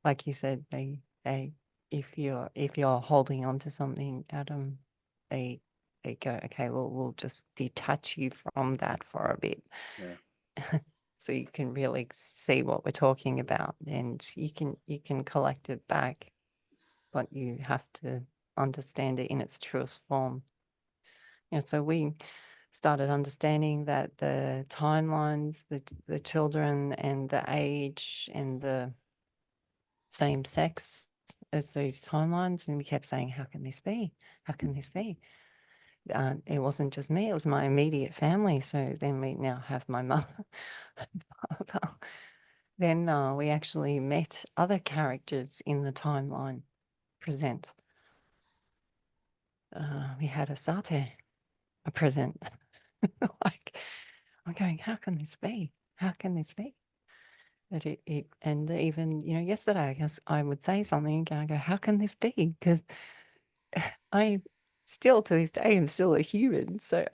Like you said, they if you're holding on to something, Adam, they go, "Okay, well, we'll just detach you from that for a bit." Yeah. So you can really see what we're talking about, and you can collect it back, but you have to understand it in its truest form. So we started understanding that the timelines, the children and the age and the same sex as these timelines, and we kept saying, "How can this be? How can this be?" It wasn't just me, it was my immediate family. So then we now have my mother and father. Then we actually met other characters in the timeline present. We had a satay, a present. Like, I'm going, how can this be? How can this be? But and even, yesterday, I guess I would say something and I go, how can this be? Because I still to this day, I'm still a human. So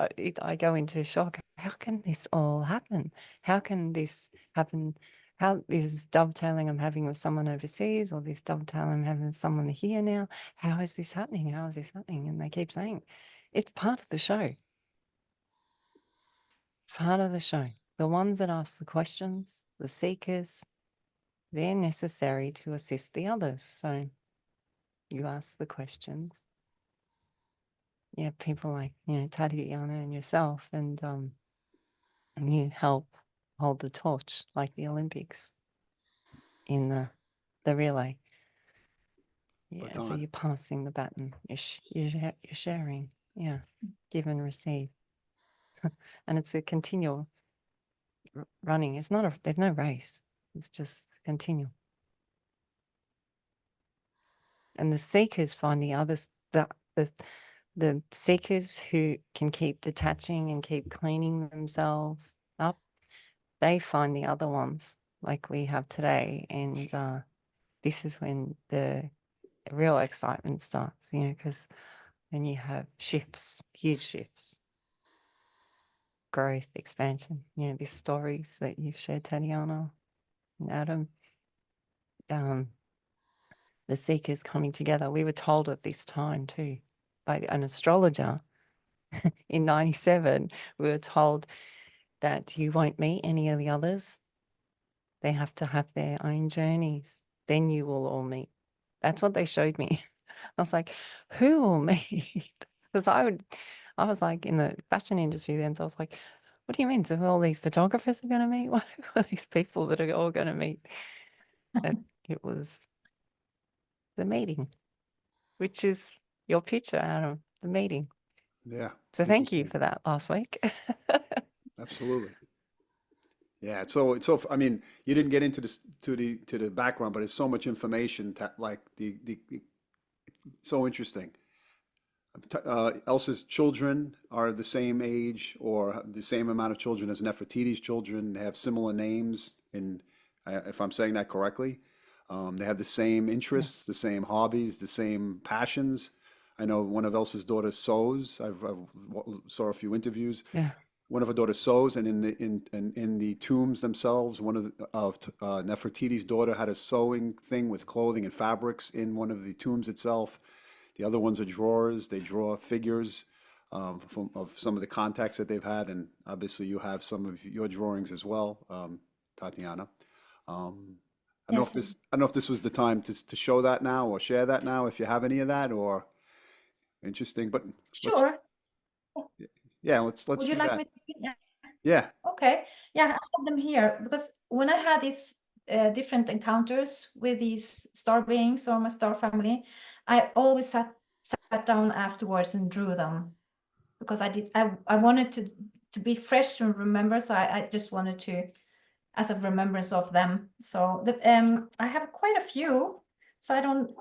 I go into shock. How can this all happen? How can this happen? How this dovetailing I'm having with someone overseas, or this dovetailing I'm having with someone here now? How is this happening? How is this happening? And they keep saying, it's part of the show. It's part of the show. The ones that ask the questions, the seekers, they're necessary to assist the others. So you ask the questions. Yeah, people like, Tatjana and yourself, and you help hold the torch like the Olympics in the relay. Yeah, so Baton. you're passing the baton. You're sharing. Yeah, give and receive. And it's a continual running. It's not there's no race. It's just continual. And the seekers find the others, the seekers who can keep detaching and keep cleaning themselves up, they find the other ones like we have today. And this is when the real excitement starts, because then you have shifts, huge shifts, growth, expansion, these stories that you've shared, Tatjana and Adam, the seekers coming together. We were told at this time too by an astrologer in 97, we were told that you won't meet any of the others. They have to have their own journeys. Then you will all meet. That's what they showed me. I was like, who will meet? Because I was like in the fashion industry then. So I was like, what do you mean? So all these photographers are going to meet? What are these people that are all going to meet? And it was the meeting, which is your picture, Adam, the meeting. Yeah. So thank you Interesting. for that last week. Absolutely. Yeah, it's so. I mean, you didn't get into this to the background, but it's so much information. Like so interesting. Elsa's children are the same age or the same amount of children as Nefertiti's children. They have similar names, and if I'm saying that correctly, they have the same Yeah. interests, the same hobbies, the same passions. I know one of Elsa's daughters sews. I've saw a few interviews. Yeah. One of her daughters sews, and in the tombs themselves, one of Nefertiti's daughter had a sewing thing with clothing and fabrics in one of the tombs itself. The other ones are drawers. They draw figures of some of the contacts that they've had, and obviously you have some of your drawings as well, Tatjana. Yes. I don't know if this was the time to show that now or share that now, if you have any of that, or interesting. But let's Sure. yeah, let's Would you do like that. me to? Yeah. Yeah, Okay. Yeah, I have them here because when I had these different encounters with these star beings or my star family, I always sat down afterwards and drew them because I wanted to be fresh and remember. So I just wanted to, as a remembrance of them. So I have quite a few. So I don't.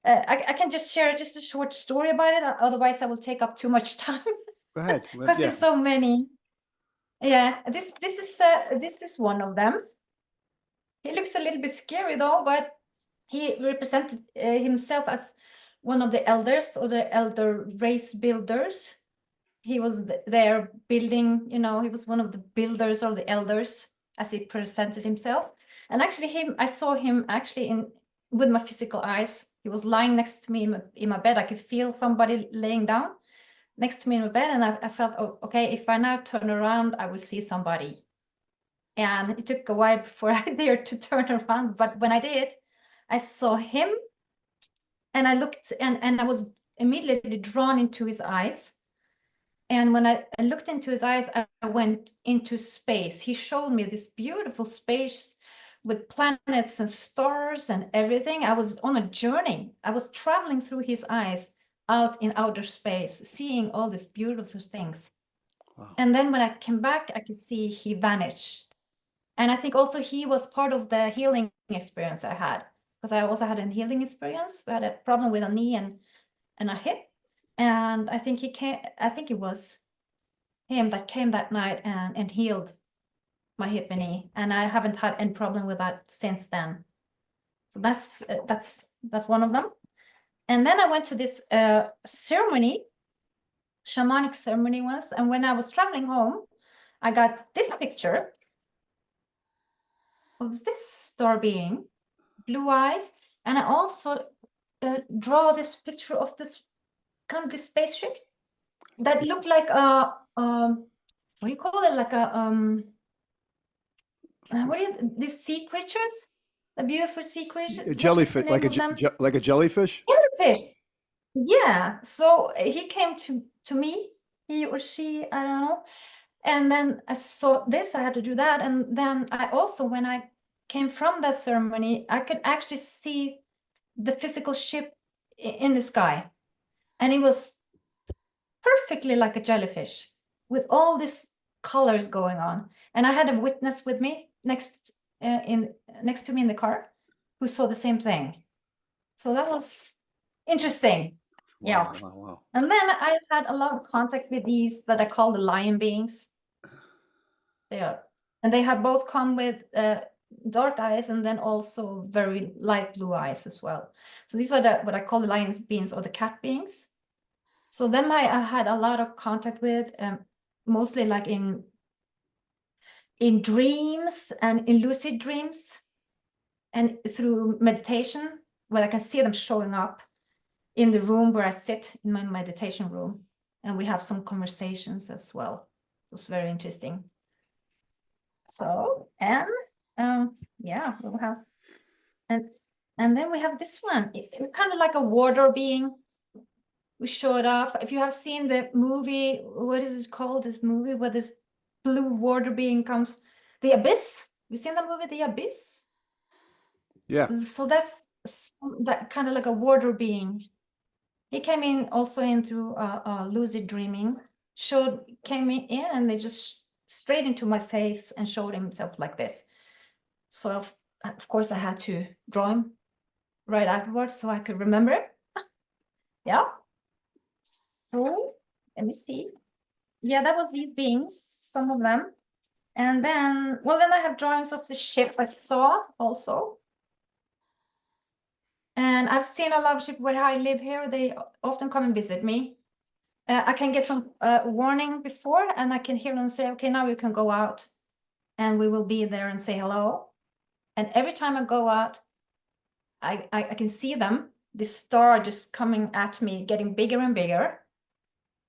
I can just share just a short story about it. Otherwise, I will take up too much time go ahead. because Yeah, there's so many. Yeah, this is one of them. He looks a little bit scary though, but he represented himself as one of the elders or the elder race builders. He was there building, he was one of the builders or the elders as he presented himself. And actually I saw him actually with my physical eyes. He was lying next to me in my bed. I could feel somebody laying down next to me in my bed, and I felt, oh, okay, if I now turn around, I will see somebody. And it took a while before I dared to turn around, but when I did, I saw him, and I looked, and I was immediately drawn into his eyes. And when I looked into his eyes, I went into space. He showed me this beautiful space with planets and stars and everything. I was on a journey. I was traveling through his eyes out in outer space, seeing all these beautiful things. wow. And then when I came back, I could see he vanished. And I think also he was part of the healing experience I had, because I also had a healing experience. I had a problem with a knee and a hip. And I think it was him that came that night and healed my hip and knee. And I haven't had any problem with that since then. So that's one of them. And then I went to this ceremony, shamanic ceremony once. And when I was traveling home, I got this picture of this star being, blue eyes. And I also draw this picture of this kind of this spaceship that looked like a, what do you call it? Like a, these sea creatures? The beautiful sea creatures? A What is the jellyfish, name like a of them? like a jellyfish. Jellyfish. Yeah. So he came to me, he or she, I don't know. And then I saw this, I had to do that. And then I also, when I came from that ceremony, I could actually see the physical ship in the sky. And it was perfectly like a jellyfish with all these colors going on. And I had a witness with me next to me in the car who saw the same thing. So that was interesting. Yeah. Wow, wow. And then I had a lot of contact with these that I call the lion beings. And they have both come with dark eyes and then also very light blue eyes as well. So these are what I call the lion beings or the cat beings. So them I had a lot of contact with, mostly like in dreams and in lucid dreams and through meditation, where I can see them showing up in the room where I sit in my meditation room. And we have some conversations as well. It's very interesting. So, and yeah, we'll have, and then we have this one, kind of like a water being. We showed up. If you have seen the movie, what is it called? This movie where this blue water being comes, The Abyss. You seen the movie, The Abyss? Yeah. So that's that kind of like a water being. He came in also in through lucid dreaming. Came in and they just straight into my face and showed himself like this. So of course I had to draw him right afterwards so I could remember it. Yeah. So let me see. Yeah, that was these beings, some of them. And then, well, then I have drawings of the ship I saw also. And I've seen a lot of ships where I live here. They often come and visit me. I can get some warning before and I can hear them say, okay, now you can go out and we will be there and say hello. And every time I go out, I can see them, this star just coming at me, getting bigger and bigger.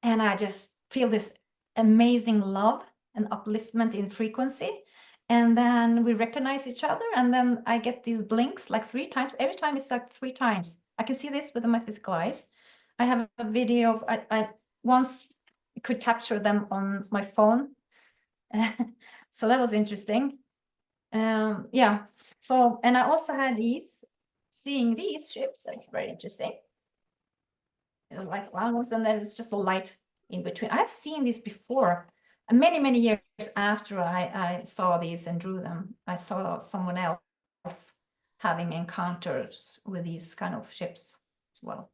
And I just feel this amazing love and upliftment in frequency. And then we recognize each other. And then I get these blinks like 3 times. Every time it's like 3 times. I can see this with my physical eyes. I have a video of, I once could capture them on my phone. So that was interesting. Yeah. So, and I also had seeing these ships. That's very interesting. Like clouds, and there is just a light in between. I've seen these before, and many years after I saw these and drew them. I saw someone else having encounters with these kind of ships as well.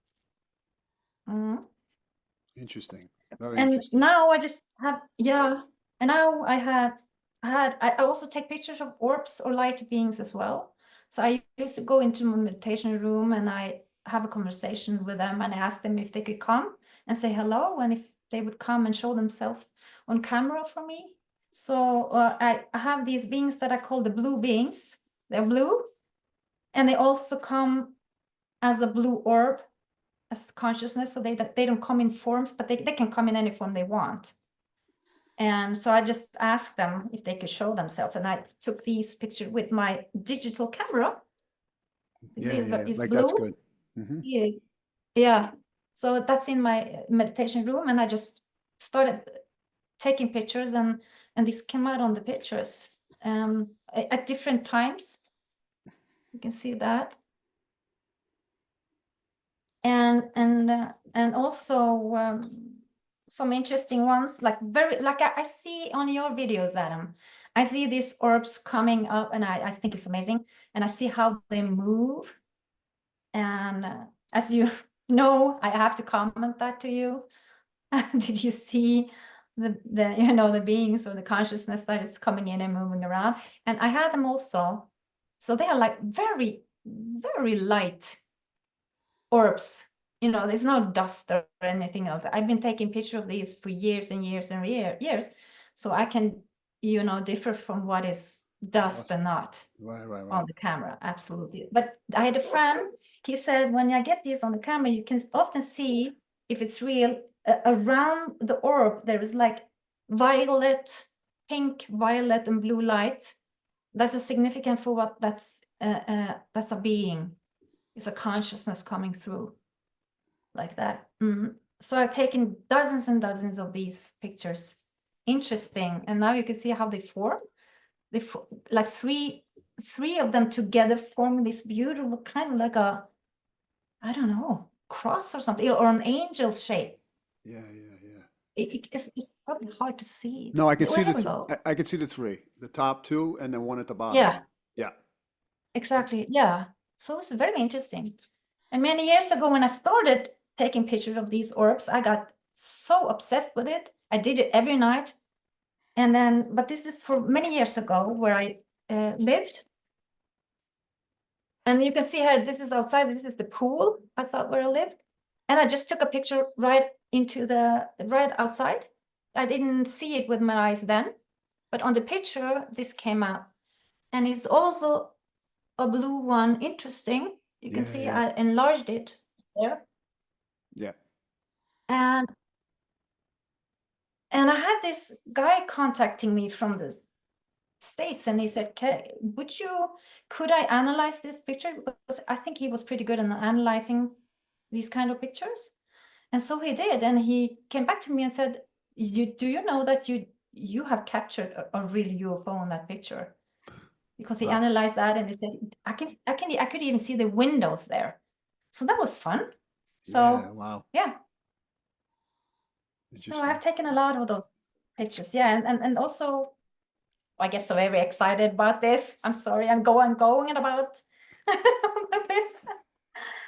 Interesting. Very And interesting. now I just have, yeah, and now I also take pictures of orbs or light beings as well. So I used to go into my meditation room and I have a conversation with them and I ask them if they could come and say hello and if they would come and show themselves on camera for me. So I have these beings that I call the blue beings. They're blue and they also come as a blue orb, as consciousness. So they don't come in forms, but they can come in any form they want. And so I just asked them if they could show themselves. And I took these pictures with my digital camera. Yeah, It's like blue. that's good. Mm-hmm. Yeah. So that's in my meditation room. And I just started taking pictures and this came out on the pictures at different times. You can see that. And also some interesting ones, like I see on your videos, Adam. I see these orbs coming up and I think it's amazing. And I see how they move. And as you know, I have to comment that to you. Did you see the beings or the consciousness that is coming in and moving around? And I had them also. So they are like very, very light orbs. you know, there's no dust or anything else. I've been taking pictures of these for years and years and years, so I can, you know, differ from what is dust and not Right, right, on right. the camera. Absolutely. But I had a friend, he said, when I get these on the camera, you can often see if it's real. Around the orb, there is like violet, pink, violet, and blue light. That's a significant for what that's a being. It's a consciousness coming through like that. So I've taken dozens and dozens of these pictures. Interesting. And now you can see how they form. Like three of them together form this beautiful kind of like a, I don't know, cross or something, or an angel shape. Yeah, yeah, yeah. It's probably hard to see. No, I can see There the we go. I can see the three, the top two, and then one at the bottom. Yeah, Yeah. exactly. Yeah. So it's very interesting. And many years ago, when I started taking pictures of these orbs, I got so obsessed with it. I did it every night. And then, but this is for many years ago where I lived. And you can see here, this is outside, this is the pool outside where I lived. And I just took a picture right outside. I didn't see it with my eyes then, but on the picture, this came out. And it's also a blue one, interesting. You can Yeah, see yeah. I enlarged it there. Yeah. And I had this guy contacting me from the States, and he said, could I analyze this picture? Because I think he was pretty good in analyzing these kind of pictures. And so he did, and he came back to me and said, do you know that you have captured a real UFO in that picture? Because he Wow. analyzed that, and he said, I could even see the windows there. So that was fun. So Yeah, wow. yeah. So I have taken a lot of those pictures. Yeah, and also I get so very excited about this. I'm sorry, I'm going about this.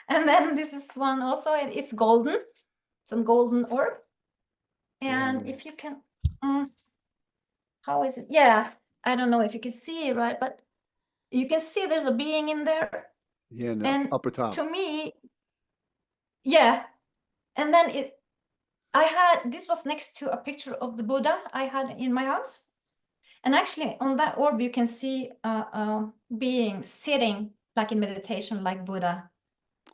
And then this is one also, and it's golden. It's a golden orb. And Yeah. if you can, how is it? Yeah, I don't know if you can see it, right? But you can see there's a being in there. Yeah, in the And upper top. to me, yeah. And then this was next to a picture of the Buddha I had in my house. And actually on that orb, you can see a being sitting like in meditation, like Buddha.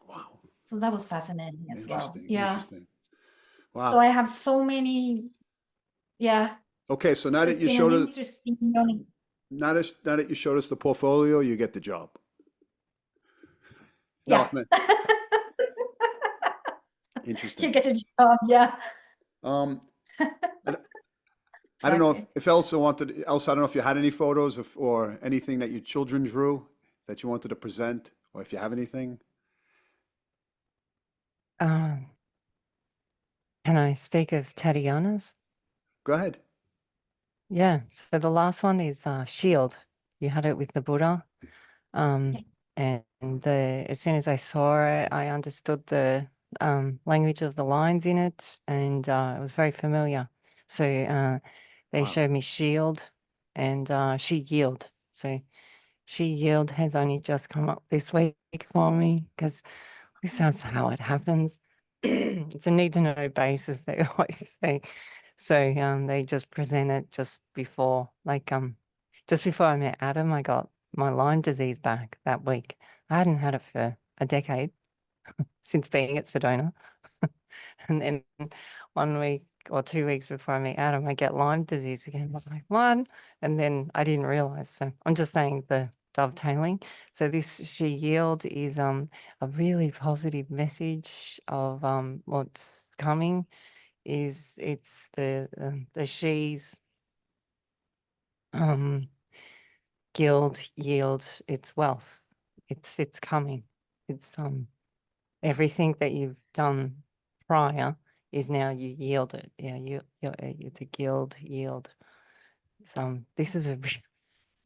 Wow. So that was fascinating as well. Interesting. Yeah. Interesting. Wow. So I have so many, yeah. Okay, so now So that it's you been showed an us interesting journey. now that you showed us the portfolio, you get the job. Yeah. No, man, You interesting. get a job, yeah. Um, I don't know Exactly. if Elsa wanted, Elsa, I don't know if you had any photos or anything that your children drew that you wanted to present, or if you have anything. Can I speak of Tatjana's? Go ahead. Yeah, so the last one is shield. You had it with the Buddha. And as soon as I saw it, I understood the language of the lines in it, and it was very familiar. So they Wow. showed me shield and she yield. So she yield has only just come up this week for me because this is how it happens. It's a need to know basis, they always say. So they just present it just before I met Adam, I got my Lyme disease back that week. I hadn't had it for a decade since being at Sedona. And then 1 week or 2 weeks before I met Adam, I get Lyme disease again. I was like, what? And then I didn't realize. So I'm just saying the dovetailing. So this she yield is a really positive message of what's coming. It's the she's guild yield its wealth. It's coming. It's everything that you've done prior is now you yield it. Yeah, you the guild yield. It's this is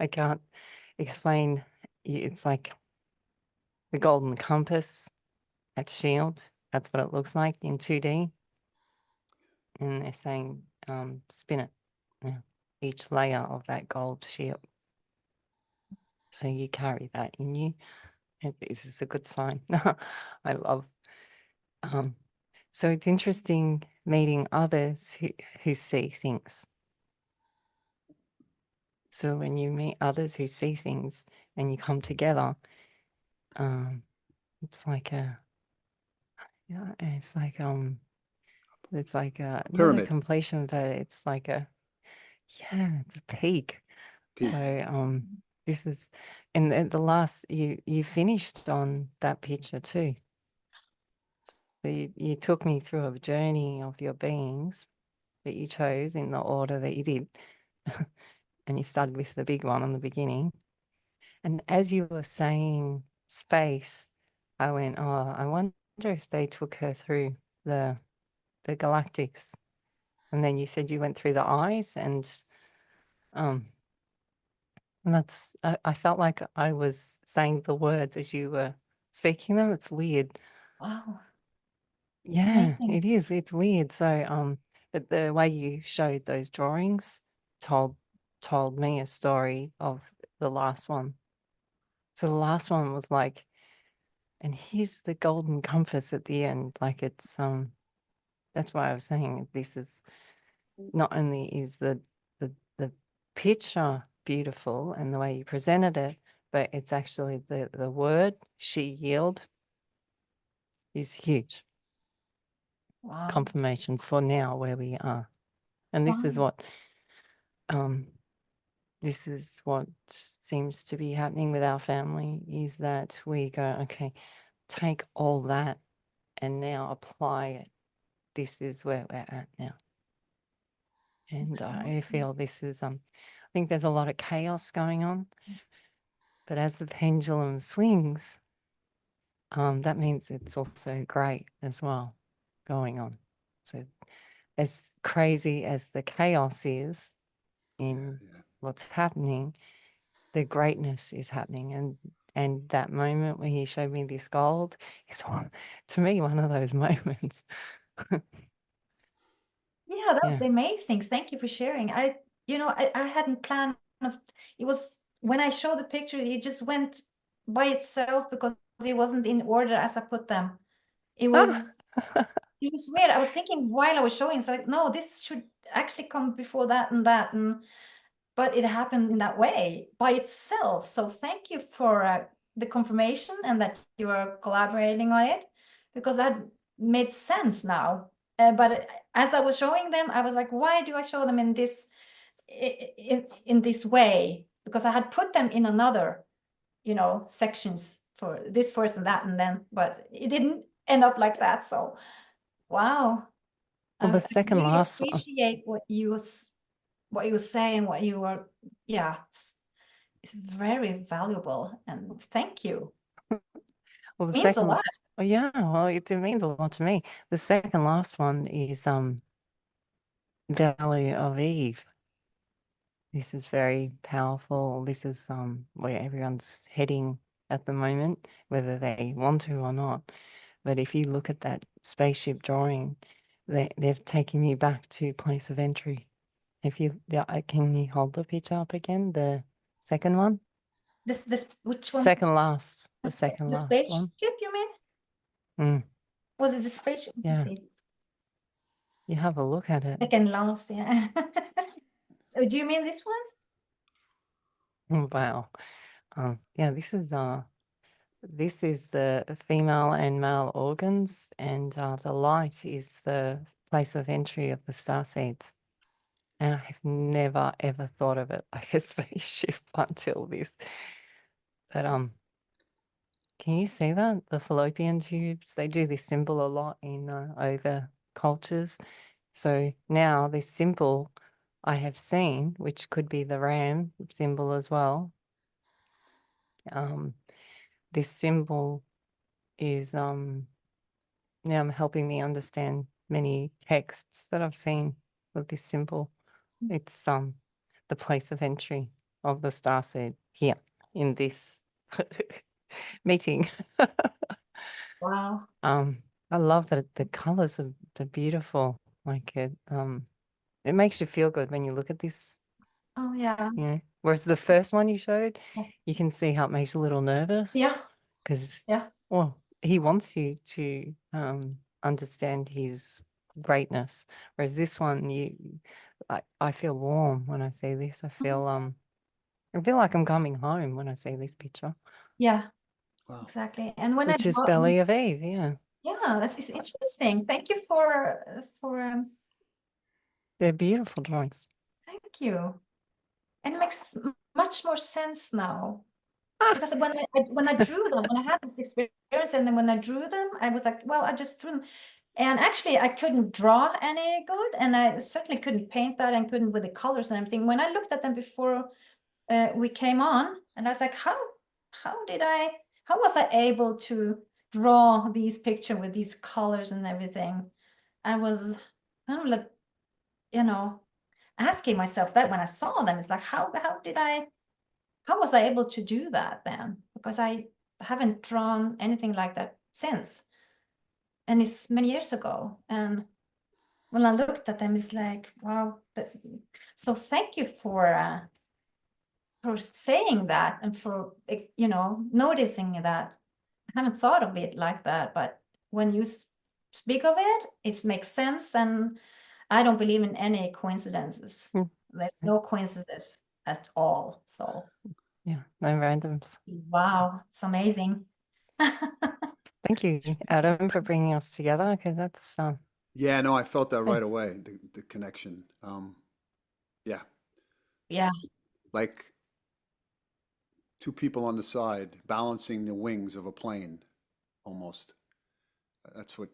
I can't explain. It's like the golden compass at Shield. That's what it looks like in 2D. And they're saying spin it. Yeah, each layer of that gold shield. So you carry that in you. And this is a good sign. I love So it's interesting meeting others who see things. So when you meet others who see things and you come together, it's like a, yeah, it's like not a Pyramid. completion, but it's like a, yeah, it's a peak. Peak. So this is, and the last you finished on that picture too. So you took me through a journey of your beings that you chose in the order that you did. And you started with the big one in the beginning. And as you were saying space, I went, oh, I wonder if they took her through the galactics. And then you said you went through the eyes, and that's, I felt like I was saying the words as you were speaking them. It's weird. Wow. Yeah, Amazing. it is. It's weird. So, but the way you showed those drawings told me a story of the last one. So the last one was like, and here's the golden compass at the end. Like it's that's why I was saying this is not only is the picture beautiful and the way you presented it, but it's actually the word she yield is huge. Wow. Confirmation for now where we are. And this is Wow. what seems to be happening with our family, is that we go, okay, take all that and now apply it. This is where we're at now. And I feel this is, I think there's a lot of chaos going on, but as the pendulum swings, that means it's also great as well going on. So as crazy as the chaos is in what's happening, the greatness is happening. And that moment when he showed me this gold, it's to me one of those moments. Yeah, that was Yeah. amazing. Thank you for sharing. I hadn't planned it was when I showed the picture, it just went by itself because it wasn't in order as I put them. It was weird. I was thinking while I was showing, it's like, no, this should actually come before that and that, but it happened in that way by itself. So thank you for the confirmation and that you are collaborating on it, because that made sense now. But as I was showing them, I was like, why do I show them in this way? Because I had put them in another, sections for this first and that, and then, but it didn't end up like that. So, wow. Well, the I second really last one. appreciate what you were saying, what you were, yeah, it's very valuable, and thank you. Well, the It means a second, lot. oh yeah, well, it means a lot to me. The second last one is Valley of Eve. This is very powerful. This is where everyone's heading at the moment, whether they want to or not. But if you look at that spaceship drawing, they've taken you back to place of entry. If you, can you hold the picture up again? The second one? This which one? Second last. The The second last one. spaceship, you mean? Mm, Was it the spaceship? yeah. You have a look at it. Second last, yeah. Do you mean this one? Wow. Yeah, this is the female and male organs, and the light is the place of entry of the starseeds. And I have never ever thought of it like a spaceship until this. But can you see that? The fallopian tubes, they do this symbol a lot in over cultures. So now this symbol I have seen, which could be the ram symbol as well. This symbol is now helping me understand many texts that I've seen with this symbol. It's the place of entry of the starseed here in this meeting. Wow. I love that the colors are beautiful. Like it makes you feel good when you look at this. Oh yeah. Yeah. Whereas the first one you showed, Yeah. you can see how it makes you a little nervous. Yeah. Because Yeah. well, he wants you to understand his greatness. Whereas this one, I feel warm when I see this. I feel like I'm coming home when I see this picture, Yeah, Wow. exactly. And when which I is draw, Belly of Eve. Yeah, yeah, that is interesting. Thank you for they're beautiful drawings. thank you. And it makes much more sense now. Ah, Because when I drew them, when I had this experience, and then when I drew them, I was like, well, I just drew them. And actually, I couldn't draw any good, and I certainly couldn't paint that, and couldn't with the colors and everything. When I looked at them before we came on, and I was like, how was I able to draw these pictures with these colors and everything? I was kind of like, you know, asking myself that when I saw them. It's like, how was I able to do that then? Because I haven't drawn anything like that since. And it's many years ago. And when I looked at them, it's like, wow. So thank you for saying that, and for, noticing that. I haven't thought of it like that, but when you speak of it, it makes sense. And I don't believe in any coincidences. Mm. There's no coincidences at all. So yeah, no randoms. wow, it's amazing. Thank you, Adam, for bringing us together, because that's Yeah, no, I felt that right away, the connection. Yeah, Yeah, like two people on the side balancing the wings of a plane, almost. That's what,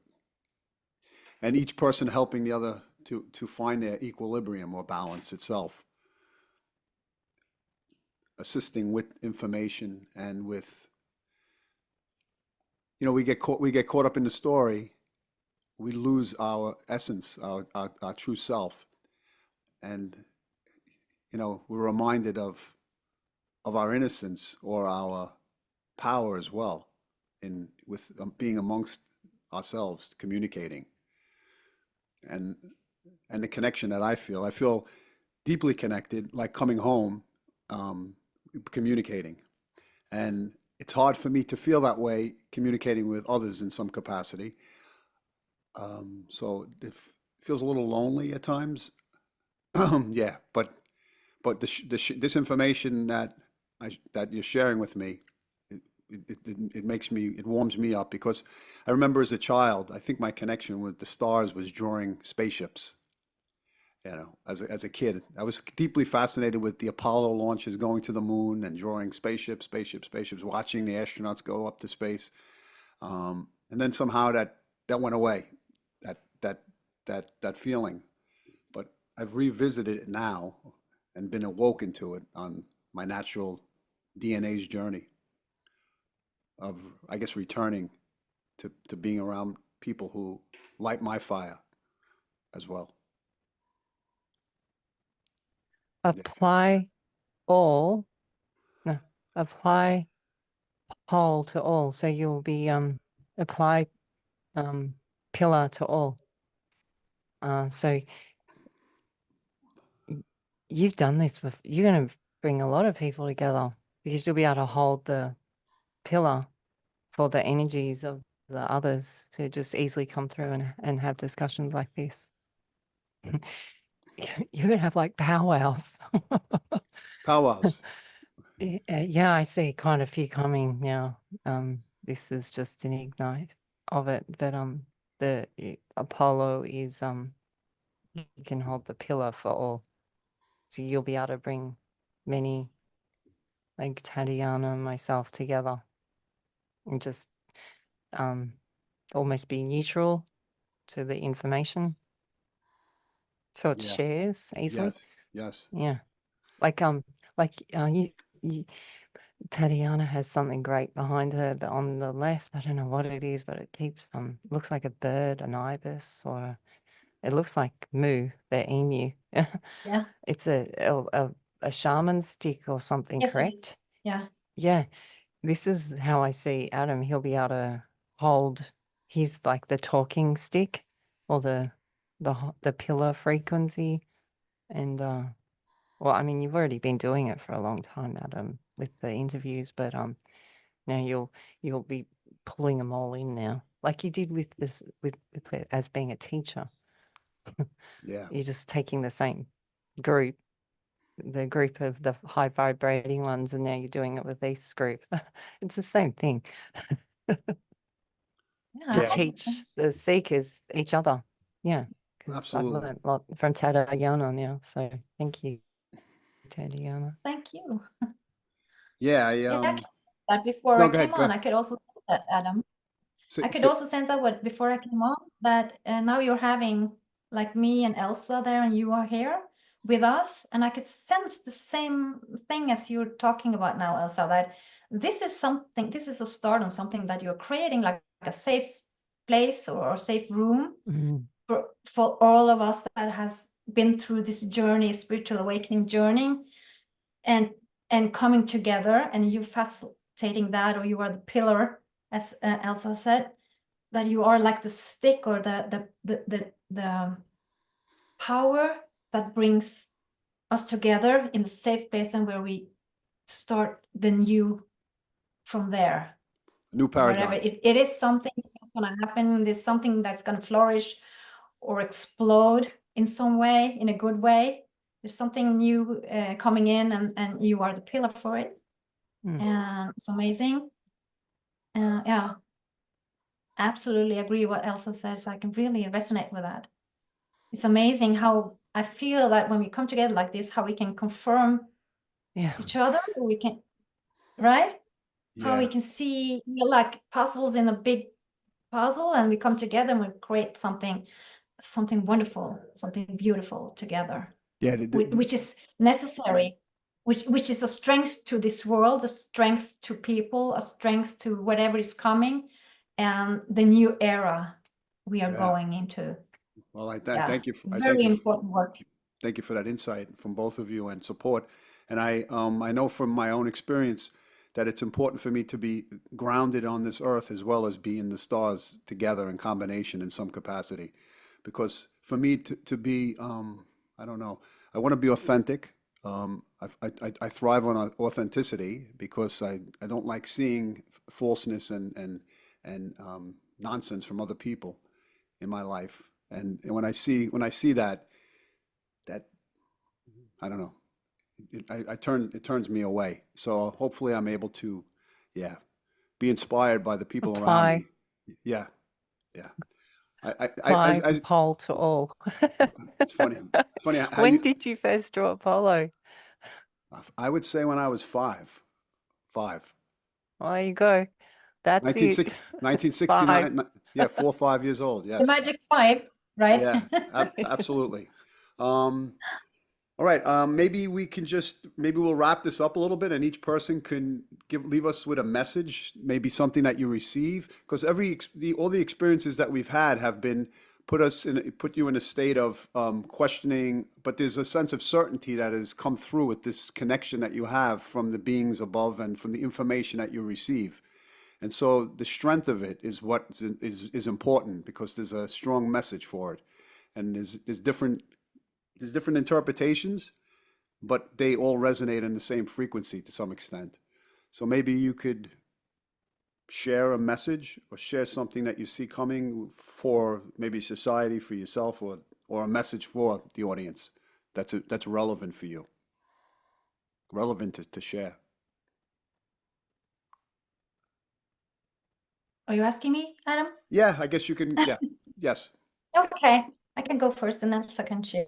and each person helping the other to find their equilibrium or balance itself, assisting with information and with, we get caught up in the story, we lose our essence, our true self, and we're reminded of our innocence or our power as well, in with being amongst ourselves, communicating, and the connection that I feel deeply connected, like coming home, um, communicating, and it's hard for me to feel that way communicating with others in some capacity. So it feels a little lonely at times. Yeah, but this information that you're sharing with me, it makes me, it warms me up, because I remember as a child, I think my connection with the stars was drawing spaceships. As a kid, I was deeply fascinated with the Apollo launches, going to the moon and drawing spaceships, watching the astronauts go up to space. And then somehow that went away, that that that feeling. But I've revisited it now and been awoken to it on my natural DNA's journey of, I guess, returning to being around people who light my fire as well. apply all, no, apply whole to all. So you'll be apply pillar to all. So you've done this with, you're going to bring a lot of people together, because you'll be able to hold the pillar for the energies of the others to just easily come through and have discussions like this. You're going to have like powwows. Powwows. Yeah, I see quite a few coming now. This is just an ignite of it, but the Apollo is you can hold the pillar for all, so you'll be able to bring many, like Tatjana and myself, together and just almost be neutral to the information, so it Yeah. shares easily. Yes. Yeah, like you Tatjana has something great behind her on the left. I don't know what it is, but it keeps looks like a bird, an ibis, or it looks like moo, the emu. yeah, It's a shaman stick or something, yes, it is. correct? Yeah, Yeah. This is how I see Adam. He'll be able to hold his, like, the talking stick, or the pillar frequency, and well, I mean, you've already been doing it for a long time, Adam, with the interviews, but now you'll be pulling them all in now, like you did with this, with as being a teacher. Yeah, You're just taking the same group, the group of the high vibrating ones, and now you're doing it with this group. It's the same thing. To Yeah. teach the seekers each other. Yeah, because I've absolutely. learned a lot from Tatjana now. So thank you, Tatjana. Thank you. Yeah, Yeah, I can say that before no, I go ahead, came go on. ahead. I could also say that, Adam. I could Say, also say that before I came on, but now you're having like me and Elsa there, and you are here with us, and I could sense the same thing as you're talking about now, Elsa, that this is something, this is a start on something that you're creating, like a safe place or a safe room for all of us that has been through this journey, spiritual awakening journey, and coming together, and you facilitating that, or you are the pillar, as Elsa said, that you are like the stick or the power that brings us together in a safe place, and where we start the new from there. new Whatever paradigm. it is, something that's going to happen. There's something that's going to flourish or explode in some way, in a good way. There's something new coming in, and you are the pillar for it. And it's amazing. Yeah, absolutely agree what Elsa says. I can really resonate with that. It's amazing how I feel that when we come together like this, how we can confirm each other, or we can, right? How we Yeah, can see, we're like puzzles in a big puzzle, and we come together and we create something wonderful, something beautiful together. yeah. Which is necessary, which is a strength to this world, a strength to people, a strength to whatever is coming, and the new era we are Yeah. going into. Well, I Yeah, thank you. I very important work. thank you for that insight from both of you and support. And I know from my own experience that it's important for me to be grounded on this earth as well as be in the stars together in combination in some capacity. Because for me to be, I don't know, I want to be authentic. I thrive on authenticity because I don't like seeing falseness and nonsense from other people in my life. And when I see that, I don't know, it turns me away. So hopefully I'm able to, yeah, be inspired by the people around Apply, me. Yeah, yeah. apply As pole to all. it's funny. It's funny how When you. did you first draw Apollo? I would say when I was five. Well, there you go. That's it. 5. 1969. Yeah, 4 or 5 years old. The Yes. magic 5, right? Yeah, absolutely. All right, maybe we'll wrap this up a little bit, and each person can leave us with a message, maybe something that you receive, because all the experiences that we've had have been put you in a state of questioning, but there's a sense of certainty that has come through with this connection that you have from the beings above and from the information that you receive. And so the strength of it is what is important, because there's a strong message for it, and there's different interpretations, but they all resonate in the same frequency to some extent. So maybe you could share a message or share something that you see coming for maybe society, for yourself, or a message for the audience that's relevant for you, relevant to share. Are you asking me, Adam? Yeah, I guess you can. Yeah, yes. Okay, I can go first, and then I can share.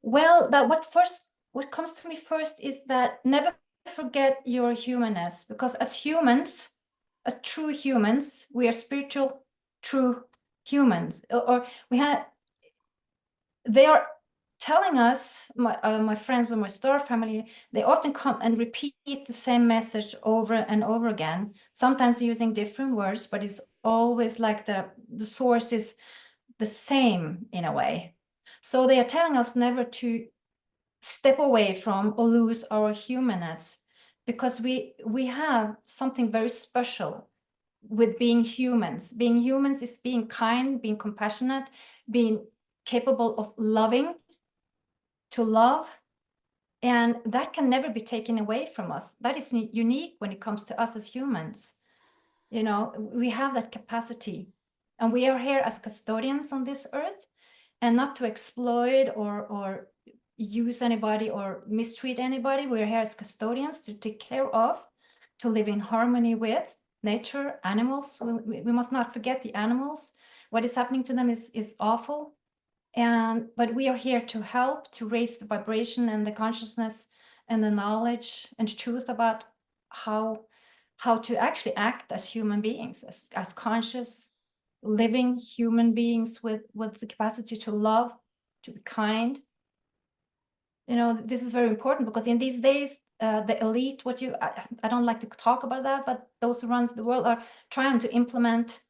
Well, what comes to me first is that never forget your humanness, because as humans, as true humans, we are spiritual, true humans. Or they are telling us, my friends or my star family, they often come and repeat the same message over and over again, sometimes using different words, but it's always like the source is the same in a way. So they are telling us never to step away from or lose our humanness, because we have something very special with being humans. Being humans is being kind, being compassionate, being capable of loving, to love, and that can never be taken away from us. That is unique when it comes to us as humans. You know, we have that capacity, and we are here as custodians on this earth, and not to exploit or use anybody or mistreat anybody. We're here as custodians to take care of, to live in harmony with nature, animals. We must not forget the animals. What is happening to them is awful. But we are here to help, to raise the vibration and the consciousness and the knowledge and truth about how to actually act as human beings, as conscious, living human beings with the capacity to love, to be kind. You know, this is very important because in these days, the elite, I don't like to talk about that, but those who runs the world are trying to implement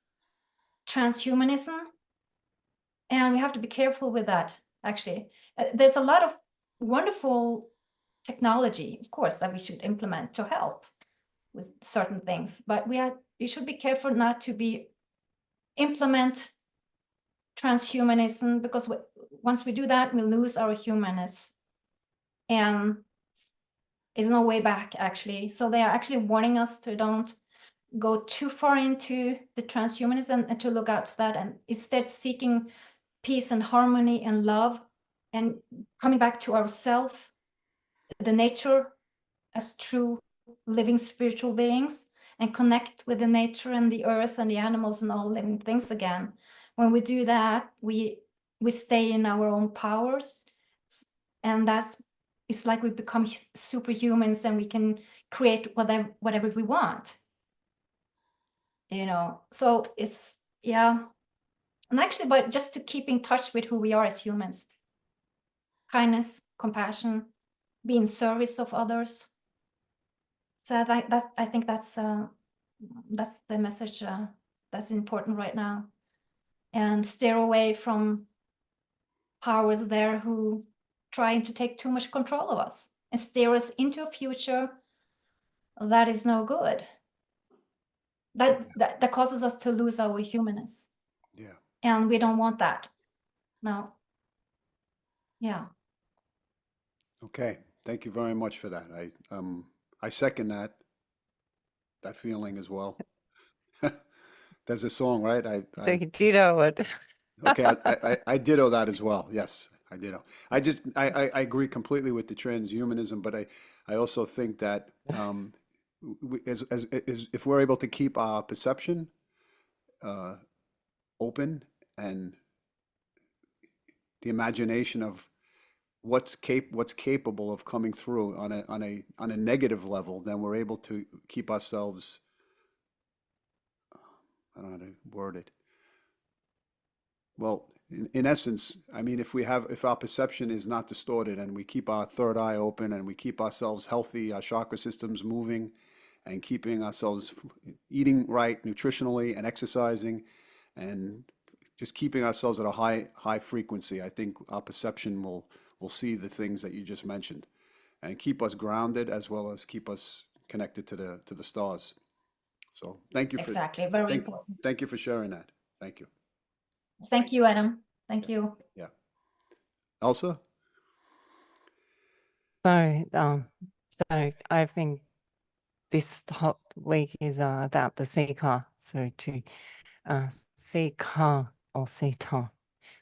transhumanism. And we have to be careful with that, actually. There's a lot of wonderful technology, of course, that we should implement to help with certain things, but we should be careful not to implement transhumanism, because once we do that, we lose our humanness, and there's no way back, actually. So they are actually warning us to don't go too far into the transhumanism and to look out for that, and instead seeking peace and harmony and love, and coming back to ourself, the nature, as true living spiritual beings, and connect with the nature and the earth and the animals and all living things again. When we do that, we stay in our own powers, and it's like we become superhumans, and we can create whatever we want. You know, so it's, yeah. And actually, but just to keep in touch with who we are as humans. Kindness, compassion, be in service of others. So I think that's the message that's important right now. And steer away from powers there who trying to take too much control of us and steer us into a future that is no good. That causes us to lose our humanness. Yeah. And we don't want that. No. Yeah. Okay. Thank you very much for that. I second that feeling as well. There's a song, right? So you ditto it. Okay, I ditto that as well. Yes, I ditto. I agree completely with the transhumanism, but I also think that as if we're able to keep our perception open, and the imagination of what's capable of coming through on a negative level, then we're able to keep ourselves, I don't know how to word it. Well, in essence, I mean, if our perception is not distorted, and we keep our third eye open, and we keep ourselves healthy, our chakra systems moving, and keeping ourselves eating right nutritionally and exercising, and just keeping ourselves at a high frequency, I think our perception will see the things that you just mentioned, and keep us grounded as well as keep us connected to the stars. So thank you for Exactly. Very important. thank you for sharing that. Thank you. Thank you, Adam. Thank you. Yeah. Elsa? So I think this hot week is about the seeker. So to seeker or seeker.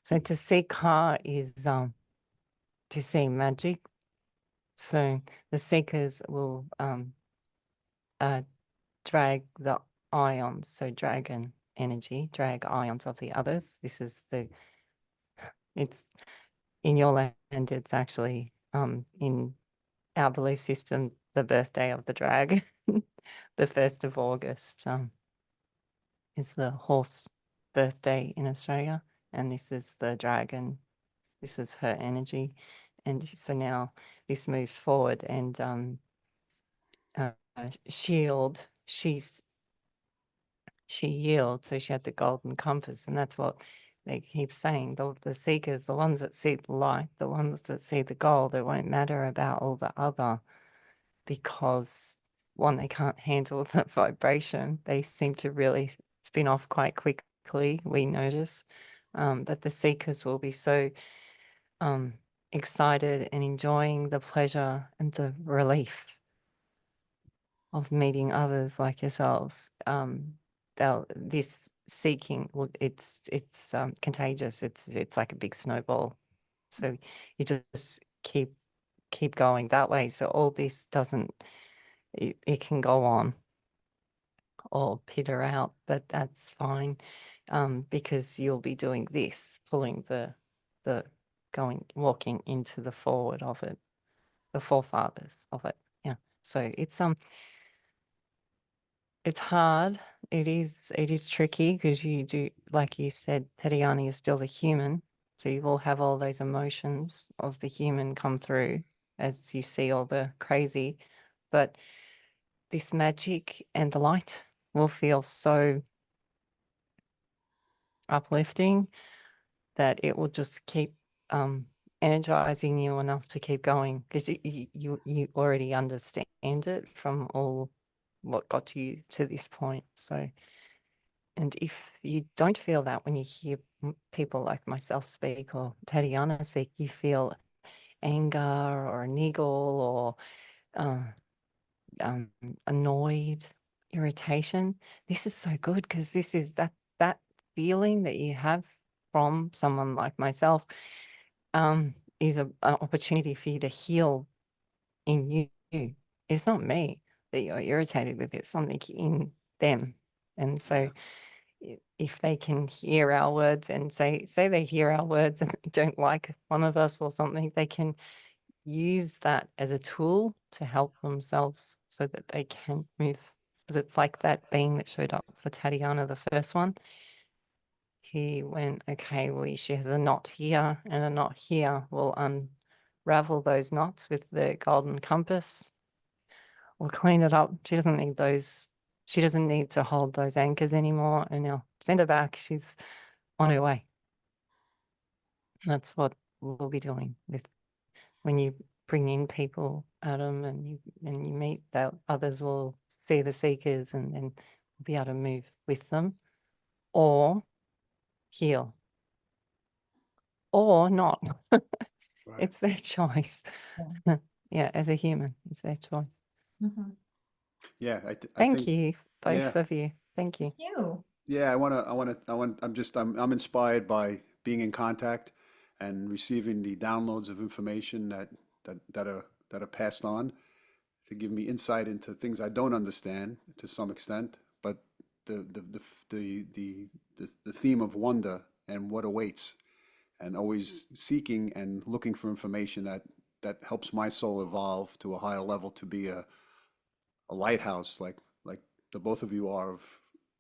So to seeker is to see magic. So the seekers will drag the ions, so dragon energy, drag ions of the others. This is it's in your land, it's actually in our belief system, the birthday of the drag. The 1st of August is the horse birthday in Australia, and this is the dragon. This is her energy. And so now this moves forward, and Shield, she yields, so she had the golden compass, and that's what they keep saying. The seekers, the ones that see the light, the ones that see the gold, it won't matter about all the other, because one, they can't handle the vibration. They seem to really spin off quite quickly, we notice. But the seekers will be so excited and enjoying the pleasure and the relief of meeting others like yourselves. this seeking, it's contagious. It's like a big snowball. So you just keep going that way. So all this doesn't, it can go on or peter out, but that's fine, because you'll be doing this, pulling the walking into the forward of it, the forefathers of it. Yeah. So it's hard. It is tricky because you do, like you said, Tatjana, you're still a human. So you will have all those emotions of the human come through as you see all the crazy. But this magic and the light will feel so uplifting that it will just keep energizing you enough to keep going, because you already understand it from all what got you to this point. So, and if you don't feel that when you hear people like myself speak or Tatjana speak, you feel anger or a niggle or annoyed, irritation. This is so good, because this is that feeling that you have from someone like myself is an opportunity for you to heal in you. It's not me that you're irritated with, it's something in them. And so if they can hear our words and say they hear our words and they don't like one of us or something, they can use that as a tool to help themselves so that they can move. Because it's like that being that showed up for Tatjana, the first one. He went, okay, well, she has a knot here and a knot here. We'll unravel those knots with the golden compass. We'll clean it up. She doesn't need those. She doesn't need to hold those anchors anymore. And now send her back. She's on her way. That's what we'll be doing with when you bring in people, Adam, and you meet that others will see the seekers and then be able to move with them or heal or not. Right. It's their choice. Yeah, as a human, it's their choice. Mhm. Yeah, I Thank think, you, both yeah, of you. Thank you. You. yeah, I'm inspired by being in contact and receiving the downloads of information that are passed on to give me insight into things I don't understand to some extent, but the theme of wonder and what awaits, and always seeking and looking for information that helps my soul evolve to a higher level, to be a lighthouse like the both of you are, of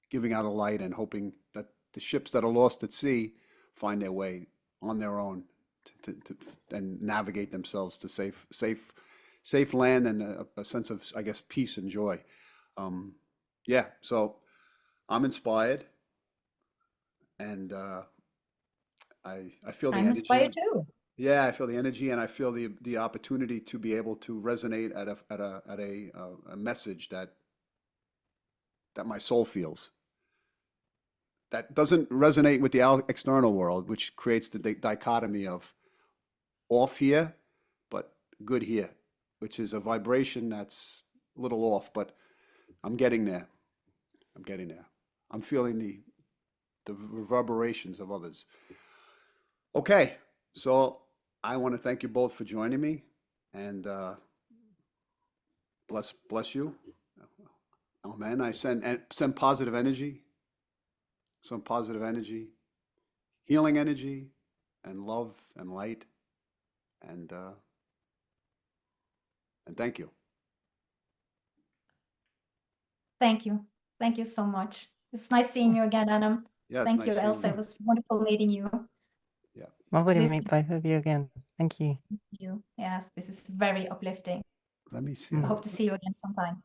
giving out a light and hoping that the ships that are lost at sea find their way on their own to and navigate themselves to safe land and a sense of, I guess, peace and joy. Yeah, so I'm inspired, and I feel the I'm inspired energy. too. Yeah, I feel the energy, and I feel the opportunity to be able to resonate at a message that my soul feels. That doesn't resonate with the external world, which creates the dichotomy of off here, but good here, which is a vibration that's a little off, but I'm getting there. I'm getting there. I'm feeling the reverberations of others. Okay, so I want to thank you both for joining me, and bless you. Amen. I send positive energy, some positive energy, healing energy, and love and light, and thank you. Thank you. Thank you so much. It's nice seeing you again, Adam. Yeah, it's Thank you, nice seeing Elsa. It you. was wonderful meeting you. Yeah. Lovely to This meet is both of you again. Thank you. you. Yes, this is very uplifting. Let me see. I hope to see you again sometime.